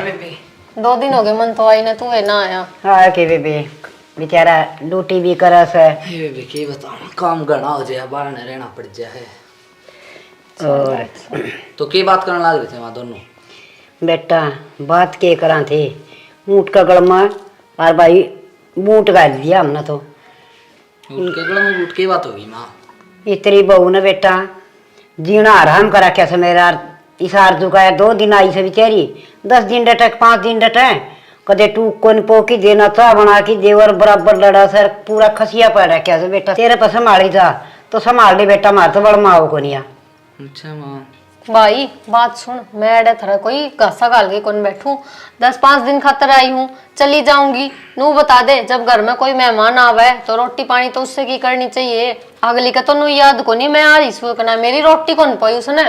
2 दिन हो गए मन तो आई ना तू है ना आया। हाँ के बेबे बेचारा ड्यूटी भी करस है ये भी के बताऊं काम घना हो जाए बाहर न रहना पड़ जाए और तो के बात करने लग रहे थे वहाँ दोनों। बेटा बात के करा थे ऊँट का गड़मा और भाई बूट गाल दिया हमने तो उठ के गला में उठ के बात होगी माँ। इतनी बहू ने बेटा जीना आराम करा क्या से मेरा इस आरजू का 2 दिन आई से बेचारी 10 दिन डटे 5 दिन डटे कदे टू कोन पोकी देना चाह बना की देवर बराबर लड़ा सर पूरा खसिया पड़ा क्या से बेटा तेरे पर संभाली जा तो संभाल ले बेटा मार तो बड़ माओ को नहीं। अच्छा माँ भाई बात सुन, मैं अड़े थरा कोई घासा गाल के कौन बैठूं, 10-5 दिन खातर आई हूँ, चली जाऊंगी। नू बता दे जब घर में कोई मेहमान आवे तो रोटी पानी तो उससे की करनी चाहिए। अगली का तो नू याद को नहीं मैं आ रही सु कना मेरी रोटी कौन पाई उसने।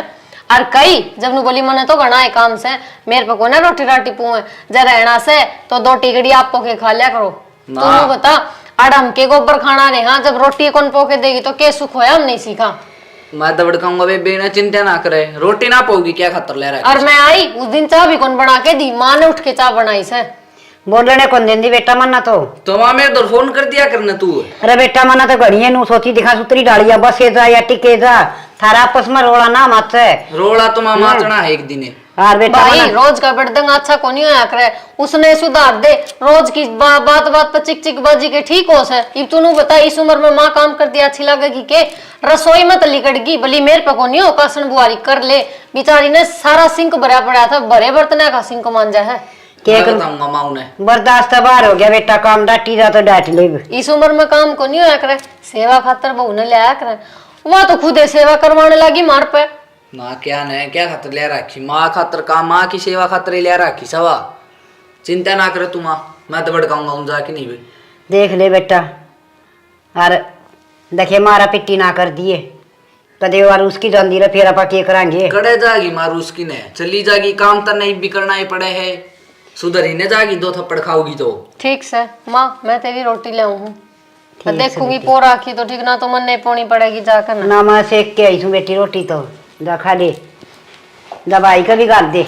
और कई जब नू बोली मने तो घना है काम से मेरे पे को ना रोटी राटी पुए जब रहना से तो 2 टिकड़ी आपको के खा लिया करो। तो नू बता अड़म के गोबर खाना रहे हाँ जब रोटी कौन पोके देगी तो के सुख होया हम नहीं सीखा। मैं दबड़ खाऊंगा बेबी ना चिंता ना करे रोटी ना पाऊगी क्या खतर ले रहा है। और मैं आई उस दिन चाय भी कौन बना के दी, माँ ने उठ के चाय बनाई से। बोलने कौन देंदी बेटा मन्ना तो माँ मेरे तो फोन कर दिया करना तू। अरे बेटा मना तो घड़िए नू सोची दिखा सुतरी डालिया बस जा या टिके जा थारा आपस में रोला ना मत है रोला तो मामा चढ़ा है एक दिन और बेटा भाई मना रोज का बर्दंग अच्छा को नहीं होया करे, उसने सुधार दे रोज की बात पर चिक चिक बाजी के ठीक हो से। इब तूने बता इस उम्र में माँ काम करती अच्छी लगेगी के रसोई में तो लिकड़गी भली मेरे पे को नहीं हो कासन बुआरी कर ले। बेचारी ने सारा सिंक भरा पड़ा था भरे बर्तन का सिंक मांजा है। बताऊंगा माँ ने बर्दाश्त बाहर हो गया बेटा काम डाटी जा तो डाट ले। इस उम्र में काम को नहीं होया करे, सेवा खातर बहू ने लिया करे, वह तो खुद सेवा करवाने लगी मार पे। ना क्या ने क्या खातर ले रखी माँ खातर का माँ की सेवा खातर ले रखी सवा चिंता ना करे तू माँ मैं तो भड़काऊंगा उन जाके नहीं भी देख ले बेटा और देखे मारा पिट्टी ना कर दिए कदे और उसकी जांदी रे फिर आप कराएंगे कड़े जागी मारू उसकी ने चली जागी काम तो नहीं भी करना ही पड़े है सुधर ही ने जागी 2 थप्पड़ खाओगी तो ठीक से माँ मैं तेरी रोटी ले आऊँ देखूंगी पोर आखी तो ठीक ना तो मन नहीं पोनी पड़ेगी जाकर ना मैं सेक के आई हूँ बेटी रोटी तो जा खा ले दवाई का भी गाल दे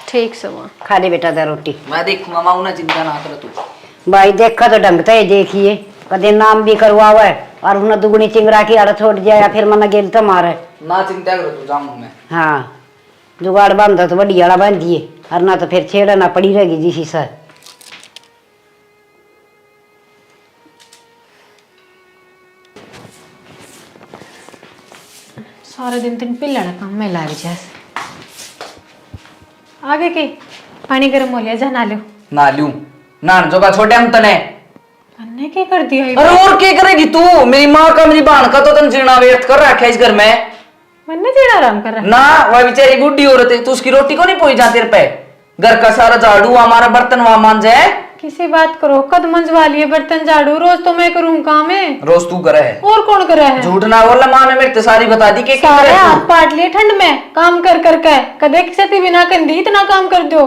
ठीक से माँ खा ले बेटा दा रोटी मैं देखूंगा माँ उन्हें चिंता ना कर तू भाई देखा तो ढंगता है देखिए कदे नाम भी करवावे और उन्हें दुगनी चिंगरा की आड़ छोड़ दिया या फिर मन गेल तो मारे ना चिंता करो तू जाऊंगा मैं हाँ जुगाड़ बांधा तो बड़ी आड़ा बांध दिए और ना तो फिर छेड़ा ना पड़ी रहेगी जिसी सर सारा दिन तीन पिल्ला काम में लाग जा आगे के पानी गर्म हो लिया जा ना लो ना लूं ना जो का छोटे हम तने अन्ने क्या कर दिया अरे और क्या करेगी तू मेरी माँ का मेरी बहन का तो तुम जीना व्यर्थ कर रखा है इस घर में मैंने तेरा आराम कर रहा ना वह बेचारी बुढ़ी औरत है तू उसकी रोटी को नहीं पहुंच जा तेरे पे घर का सारा झाड़ू हमारा बर्तन वहां मांझे है किसी बात करो कद मंजवा लिए बर्तन झाड़ू रोज तो मैं करूँ काम है रोज तू करे है और कौन करे है झूठ ना बोला माँ ने मेरे सारी बता दी कि क्या सारे करे हाथ तू पाट लिए ठंड में काम कर कर के कदे किसी बिना कंदी इतना काम कर दो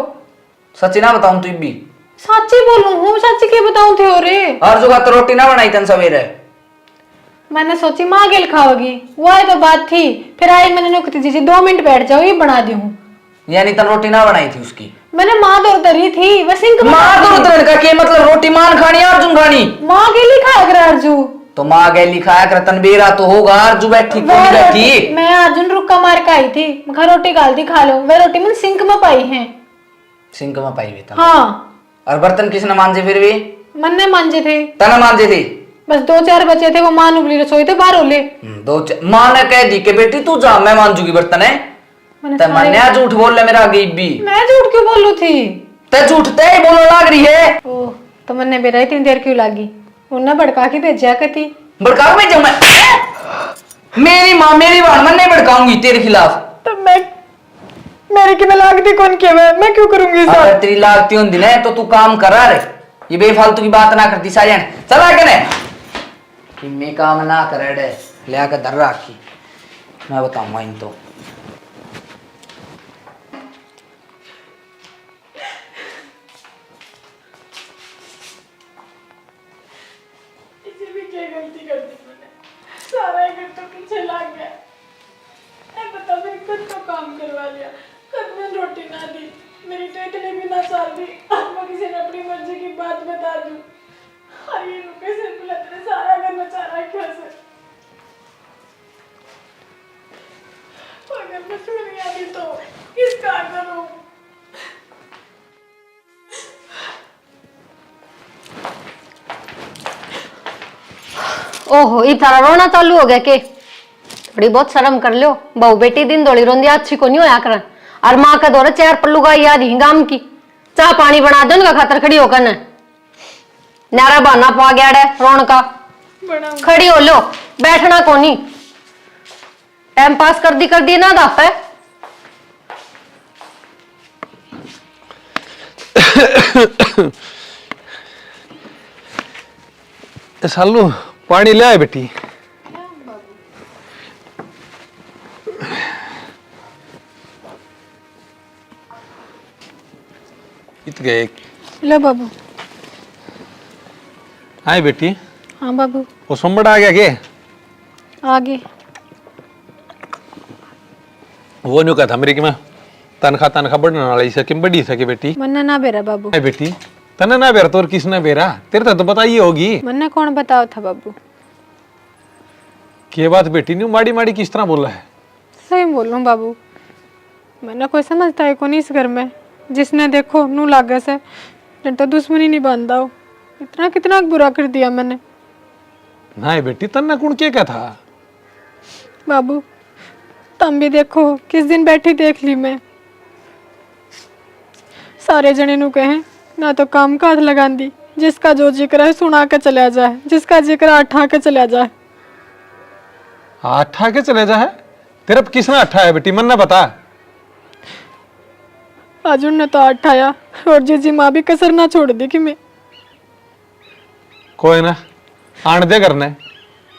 सच्ची ना बताऊं तू भी सच्ची बोलूं हूँ सच्ची के बताऊं थे और और जो तो रोटी ना बनाई तन सवेरे मैंने सोची माँ गेल खाओगी वो तो बात थी फिर आई मैंने नुकती जी 2 मिनट बैठ जाओ ये बना दी हूँ यानी तन रोटी ना बनाई थी उसकी मैंने माँ दौड़ तरी थी वह सिंक माँ तो उतरण का के मतलब रोटी मान खानी अर्जुन खानी माँ के लिए खाया कर अर्जू तो माँ गए लिखाया कर तनबीरा तो होगा अर्जु बैठी कौन बैठी मैं अर्जुन रुक्का मार के आई थी मैं रोटी गाल दी खा लो वह रोटी मैंने सिंक में पाई है सिंक में पाई हुई हाँ और बर्तन किसने मांजे फिर भी मन्ने मांजे थे तना मांजे थे बस 2-4 बचे थे वो माँ उबली रसोई थे बाहर ओले माँ ने कह दी कि बेटी तू जा मैं मांजूगी बर्तन है मैंने झूठ बोल ले मेरा गई भी मैं झूठ क्यों बोलू थी ते झूठ ते ही बोलने लग रही है ओह तो मैंने बेरा इतनी देर क्यों लागी उन्हें भड़का के भेजा कती भड़का में जब मैं मेरी माँ मेरी बहन मैं नहीं भड़काऊंगी तेरे खिलाफ तो मैं मेरे की लागती कौन के मैं क्यों करूंगी अगर तेरी लागती होंगी ना तो तू काम कर रहा रे ये बेफालतू की बात ना करती सारी चला के ने कि मैं काम ना करे डे ले आकर धर रखी मैं बताऊंगा इन तो गलती कर दी मैंने सारा घर तो पीछे लग गया मैं पता मेरे खुद को काम करवा लिया कद में रोटी ना दी मेरी तो इतनी भी ना साल दी आज मैं किसी ने अपनी मर्जी की बात बता दूं और ये रुके से बुलाते सारा घर नचा रखा से अगर मैं सुन नहीं आती तो किसका करूं ओहो ये तारा रोना चालू हो गया के थोड़ी बहुत शर्म कर लो। बहू बेटी दिन दौड़ी रोंदी अच्छी को नहीं होया कर। और माँ का दौरे चार पल्लू का याद ही गाम की चाह पानी बना दो उनका खातर खड़ी होकर न नारा बहाना पा गया है रोन का। खड़ी हो लो, बैठना को नहीं, टाइम पास कर दी ना दाप है। सालू पानी ले आए बेटी। इत गए लो बाबू। आए बेटी। हाँ बाबू। वो सोमबड़ा आ गया के? आगे वो न्यू कहा था मेरी कि मैं तनखा बढ़ने वाली सके बड़ी सके बेटी। मन्ना ना बेरा बाबू। आए बेटी तने ना बेरा तो और किसने बेरा? तेरे तो बताइए होगी। मन्ना कौन बताओ था बाबू? के बात बेटी न्यू माड़ी माड़ी किस तरह बोला है? सही बोल रहा हूँ बाबू। मैंने कोई समझता है को नहीं इस घर में, जिसने देखो नू लागे से नहीं तो दुश्मनी नहीं बांधा हो। इतना कितना बुरा कर दिया मैंने। ना बेटी तन्ना कौन क्या था बाबू? तुम भी देखो किस दिन बैठी देख ली मैं। सारे जने नू कहे ना तो काम का हाथ लगा दी, जिसका जो जिक्र है सुना के चला जाए, जिसका जिक्र आठा के चला जाए। आठा के चले जा है? तेरे अब किसने अट्ठा है बेटी मन ना बता। अर्जुन ने तो आठाया और जीजी माँ भी कसर ना छोड़ दी कि मैं। कोई ना आने दे करने,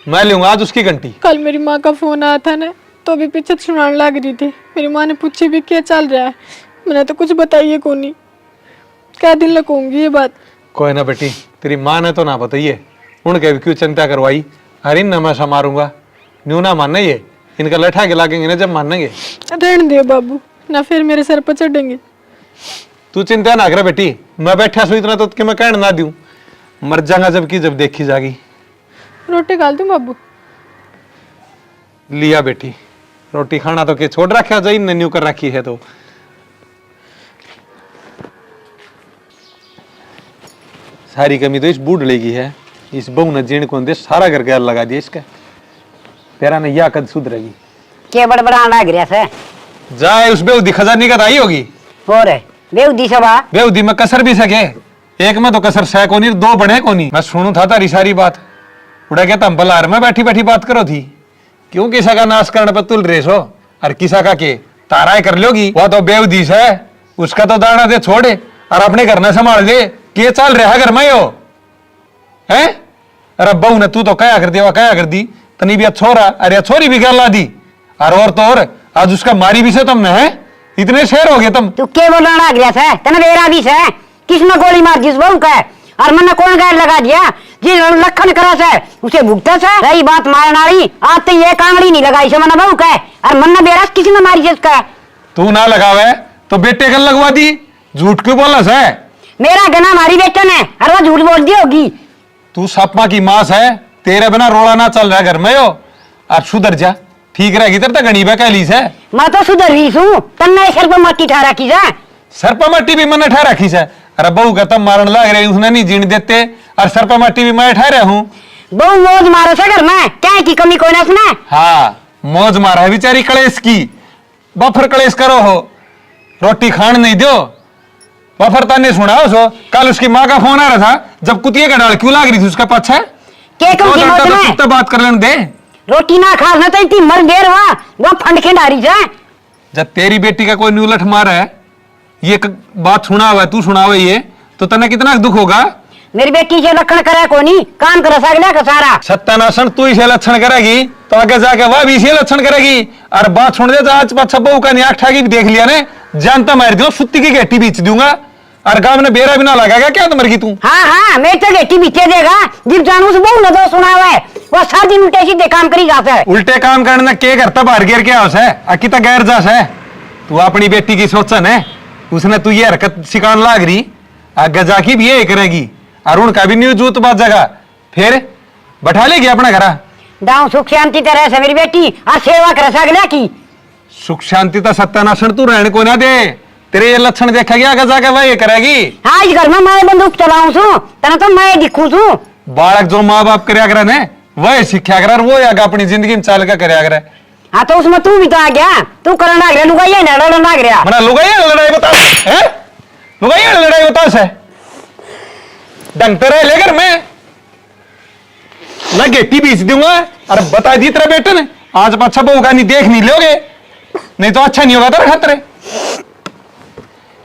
मैं लूंगा आज उसकी घंटी। कल मेरी माँ का फोन आया था ना तो भी पीछे सुनाने लग रही थी। मेरी माँ ने पूछी भी क्या चल रहा है, मैंने तो कुछ बताइए को नहीं। क्या दिन लगूंगी ये बात। कोई ना बेटी तेरी माँ ने तो ना बताइए, उनके भी क्यों चिंता करवाई। हर इन मैं मारूंगा न्यू ना मानने ये, इनका लठा के लागेंगे ना जब मानेंगे। रहने दे बाबू ना, फिर मेरे सर पर चढ़ेंगे। तू चिंता ना कर बेटी, मैं बैठा सो इतना तो कि मैं कहने ना दूं, मर जाऊंगा जबकि जब देखी जागी। रोटी डाल दूं बाबू? लिया बेटी रोटी खाना तो के छोड़ रखा जाए इन न्यू कर रखी है तो। सारी कमी तो इस बूढ़ की है, इस बहू ने जीण को दे सारा घर गैर लगा दिया इसका। तेरा ने या कद सुधरेगी के बड़बड़ा लग रहा से जाए उस बेउदी खजानी का आई होगी। और बेउदी सभा बेउदी में कसर भी सके, एक में तो कसर सह कोनी दो बने कोनी। मैं सुनू था तारी सारी बात, उड़ा कहता हम बलार में बैठी बैठी बात करो थी, क्यों किसा का नाश करने पर तुल रेस हो और किसा का के ताराय कर लोगी। वो तो बेउदी है, उसका तो दाना दे छोड़े और अपने घर न संभाल दे। के चल रहा घर में हो है? अरे बहू ने तू तो कया कर दिया कया कर दी, तनी भी छोरा अरे छोरी भी गल ला दी। और तो और आज उसका मारी भी से तुमने है, इतने शेर हो गए तुम। तू के बोलना लग रहा है? तने बेरा भी से किसने गोली मार जिस बहू का और मन कौन गैर लगा दिया? जी लखन करा से उसे भुगता से। रही बात मारने वाली, आज तो ये कांगड़ी नहीं लगाई से मन बहू का और मन बेरा किसने मारी जिसका? तू ना लगावे तो बेटे का लगवा दी, झूठ क्यों बोला है? मेरा गना मारी बेटे ने और वो झूठ बोल दी होगी। तू सपमा की मास है, तेरे बिना रोला ना चल रहा घर में हो। और सुधर जा ठीक रहेगी तेरे तो गणीबा कह ली से। मैं तो सुधर रही हूँ, तन्ने सर पर मट्टी ठा रखी से। सर पर मट्टी भी मैंने ठा रखी से। अरे बहू का तब मारन लग रही उसने नहीं जीण देते और सर पर मट्टी भी मैं ठा रहा हूँ। बहू मौज मारो से घर में, क्या की कमी कोई ना उसने। हाँ मौज मारा है बेचारी कलेश की, बफर कलेश करो हो, रोटी खान नहीं दो बफर। ताने सुना सो कल उसकी माँ का फोन आ रहा था, जब कुतिया का डाल क्यों लाग रही थी उसका पीछे। तो बात कर लेने दे। रोटी ना खा ना तो इतनी मर देर हुआ वो फंड के डारी से। जब तेरी बेटी का कोई न्यूलठ मारा है, ये बात सुना हुआ है तू सुना हुआ ये, तो तने कितना दुख होगा। मेरी बेटी से लक्षण करे कोनी, काम कर सकला का सारा सत्यानाशन तू इसे लक्षण करेगी तो आगे जाके वह भी इसे लक्षण करेगी। और बात सुन दे आज पाछा बहू का न्याक ठाकी देख लिया ने, जानता मार दो सुत्ती की गेटी बीच दूंगा और गांव में बेरा भी ना लगाएगा क्या तुम्हारी की तू। हाँ हाँ मैं तो गेटी बीचे देगा, जिब जानू से बहू न दो सुना हुआ है वो सारा दिन उल्टे सीधे काम करी जाता है। उल्टे काम करने के करता बाहर गिर के आस है अकिता गैर जास है। तू अपनी बेटी की सोचन है, उसने तू ये हरकत सिखाने लाग रही, आगे जाके भी ये करेगी और उनका भी न्यू जूत बात जगह फिर बैठा लेगी अपना घर। दाऊ सुख शांति तरह से मेरी बेटी और सेवा कर सकला की। सुख शांति तो सत्यानाशन तू रहने को ना दे, तेरे ये लक्षण देखा गया आगे जाके वह ये करेगी। हाँ इस घर में मैं बंदूक चलाऊं छू तना तो मैं दिखूं छू। बालक जो माँ बाप करया करे ने वह शिक्षा करे, वो आगे अपनी जिंदगी में चाल का करया करे। हाँ तो उसमें तू भी तो आ गया, तू करने लग रहा लुगाई ना लड़न लग रहा। मना लुगाई लड़ाई बता है, लुगाई लड़ाई बता से डंग तेरा लेकर मैं ना गेटी बीच दूंगा। अरे बता दी तेरा बेटे ने आज अच्छा बहू नहीं देख नहीं लोगे, नहीं तो अच्छा नहीं होगा तेरा खतरे।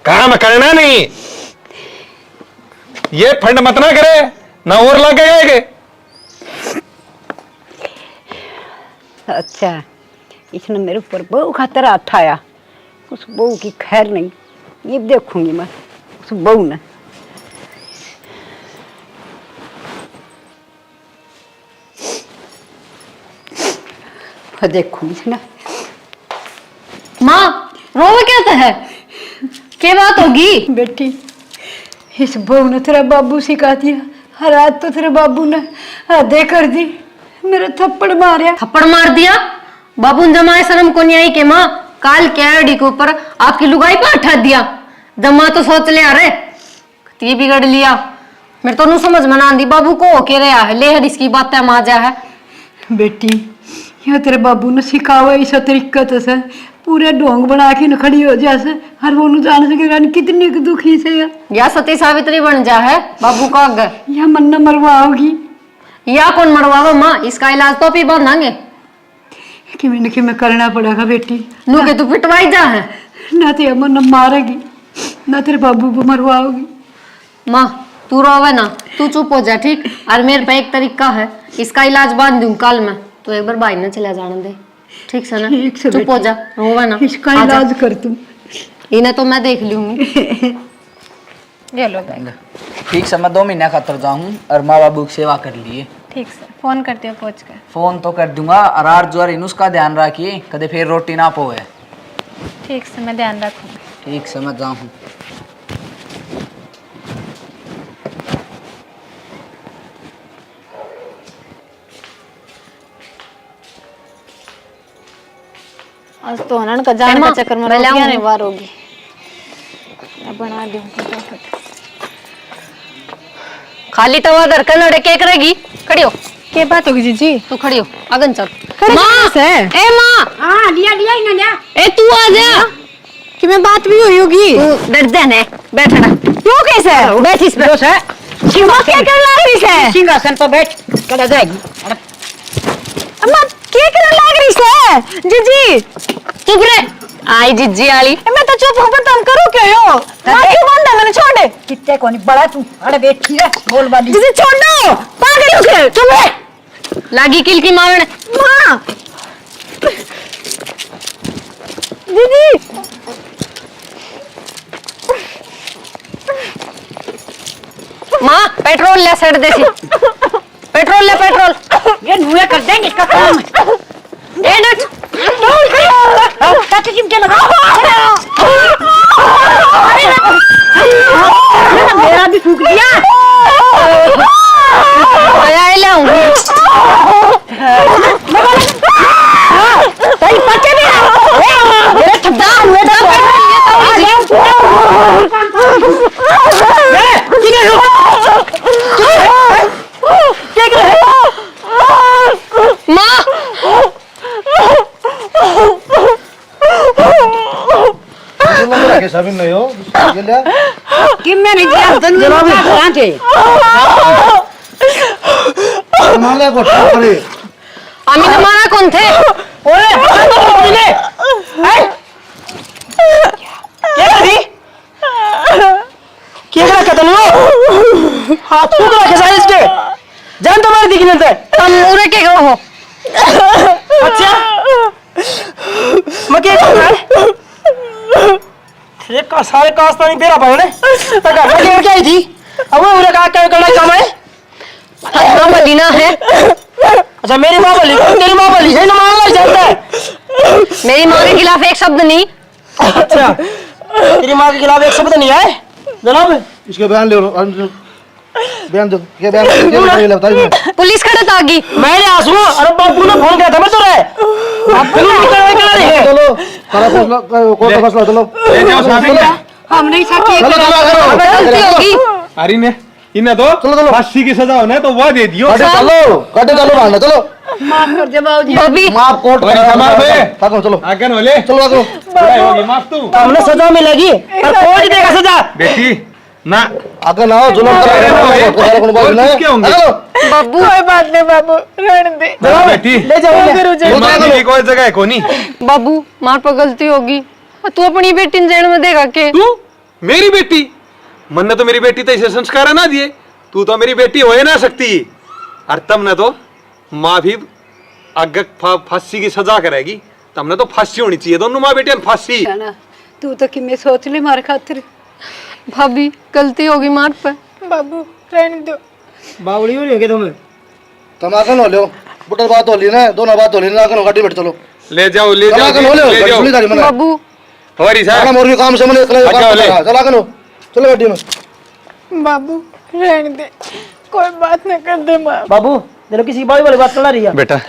काम करना नहीं, ये फंड मत ना करे ना और लगे गए। अच्छा इसने मेरे ऊपर बहू खातर हाथ आया, उस बहू की खैर नहीं, ये देखूंगी मैं उस बहू ने। देखूंगी इसने। माँ रोवे क्या है, क्या बात होगी? बेटी इस बहू ने तेरा बाबू सिखा दिया, हर रात तो तेरे बाबू ने हदे कर दी, मेरा थप्पड़ मारा। थप्पड़ मार दिया? बाबू ने जमाए शर्म को नहीं आई के माँ काल कैडी के ऊपर आपकी लुगाई पर उठा दिया। जमा तो सोच ले अरे ये बिगड़ लिया, मेरे तो नहीं समझ में ना आंदी बाबू को हो के रहा है ले इसकी बातें माजा है। बेटी यह तेरे बाबू ने सिखावा ऐसा तरीका तो से पूरे ढोंग बना के न खड़ी हो जैसे हर वो जान सकेगा कितनी दुखी से या सती सावित्री बन जा है बाबू का आगे। यह मन न मरवाओगी। या कौन मरवावा माँ, इसका इलाज तो भी बांधांगे कि मैं करना पड़ेगा बेटी। नू के तू पिटवाई जा है ना तेरा मन न मारेगी ना तेरे बाबू को मरवाओगी। माँ तू रोवे ना, तू चुप हो जा ठीक। और मेरे पे एक तरीका है, इसका इलाज बांध दूं कल मैं, तो एक बार भाई ने चला जाने दे ठीक से ना। ठीक से चुप हो जा, रोवे ना। इसका इलाज कर तू। इन्हें तो मैं देख लूंगी। ये लो बैग। ठीक से मैं 2 महीने खातर जाऊँ और माँ बाबू की सेवा कर लिए। ठीक से फोन करते हो पहुंच कर। फोन तो कर दूंगा और आर जो उसका ध्यान रखिए कदे फिर रोटी ना पोए। ठीक से मैं ध्यान रखूंगी। ठीक से मैं जाऊँ। आज तो हनन का जान का चक्कर में रोटियां नहीं बार होगी। मैं बना दूं फटाफट। खाली तवा धरकर लड़े के करेगी, खड़ी हो। क्या बात होगी जीजी? तू खड़ी हो, अगन चल। माँ से ए माँ, हाँ लिया लिया इन्हें लिया। ए तू आ जा। कि मैं बात भी हुई होगी। तू डर जाने बैठ ना। क्यों कैसे बैठ इस पे क्या कर रही है? सिंहासन पर बैठ कर जाएगी। अम्मा क्या करने लग रही है जीजी? चुप रे, आई जिज्जी वाली। मैं तो चुप हूं पर तुम करो क्यों हो? मां क्यों बांधा मैंने? छोड़ दे कितने कोनी बड़ा तू, अरे बैठी है बोल वाली। जीजी छोड़ दो, पागल हो गए चुप रे। लागी किल की मारने। मां दीदी माँ पेट्रोल ले सड़ देसी, पेट्रोल ले पेट्रोल। ये नुए कर देंगे इसका काम। ए नट काटे चिमटे लगा। मेरा भी फूक दिया। आया लाऊंगी। सही पचे भी मेरे ठप्पा हुए था। माँ सभी नहीं हो कि मैंने दिया जनाब कहां थे माले को करे आमी ने मारा कौन थे? ओए बोले क्या करी क्या करा कतल हो हाथ फूक रखे सारे इसके जान तुम्हारे दिखने से तुम उरे के हो। अच्छा मैं क्या कर रहा है ये का सारे कास्ता नहीं तेरा भाई ने तो घर में क्या आई थी अब वो उरे का क्या करना काम है ना मदीना है। अच्छा मेरी माँ बोली तेरी माँ बोली है ना मांगना जानता है मेरी माँ के खिलाफ एक शब्द नहीं। अच्छा तेरी माँ के खिलाफ एक शब्द नहीं है जनाब इसके बयान ले बयान दो क्या बयान लगता है पुलिस खड़े तो आगी। मैंने आंसू अरे बाबू ने फोन किया था मैं तो रहे बाबू ने निकल चलो सारा फैसला कोर्ट का फैसला चलो ले जाओ साहब ने। हम नहीं सके। चलो चलो गलती होगी। अरे ने इन्हें तो चलो, चलो। फांसी की सजा होने तो वह दे दियो। काटे चलो भागना चलो माफ कर दे बाबूजी भाभी माफ कोर्ट भागो चलो आगे न बोले चलो भागो होगी माफ तू हमने सजा मिलेगी पर कौन देगा सजा बेटी ना आगे ना हो जुल्म किसके होंगे? बाबू कोई बात नहीं बाबू रहने दे ना बेटी ले जाओ माफी की कोई जगह है कोनी बाबू मार पर गलती होगी तू अपनी बेटी जेल में देगा के तू मेरी बेटी मन ने तो मेरी बेटी तो इसे संस्कार ना दिए तू तो मेरी बेटी हो ही ना सकती और तब ने तो माँ भी अगर फांसी की सजा करेगी तब ने तो फांसी होनी चाहिए दोनों माँ बेटियां फांसी तू तो कि मैं सोच ले मारे खातिर भाभी गलती होगी मार पर बाबू रहने दो बावली हो रही है तुम्हें तुम आगे न लो बुटर बात हो ली ना दोनों बात हो ली ना आगे गाड़ी बैठ चलो ले जाओ ले चलो जाओ आगे लो ले ले जाओ गाड़ी गाड़ी में बाबू हमारी सारा साहब मोर काम से मैंने चलो आगे लो चलो गाड़ी में बाबू रहने दे कोई बात न कर दे माँ बाबू देखो किसी बाई वाली बात चला रही है बेटा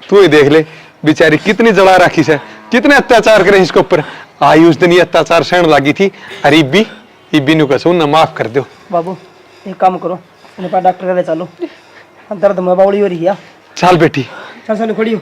तू ही देख ले बेचारी कितनी जला रखी है कितने अत्याचार करे इसके ऊपर आई उस दिन ये अत्याचार सहन लगी थी अरे इब्बी नु कसू ना माफ कर दो बाबू एक काम करो इन्हें पास डॉक्टर के ले चलो दर्द में बावली हो रही है चल बेटी चल चल खड़ी हो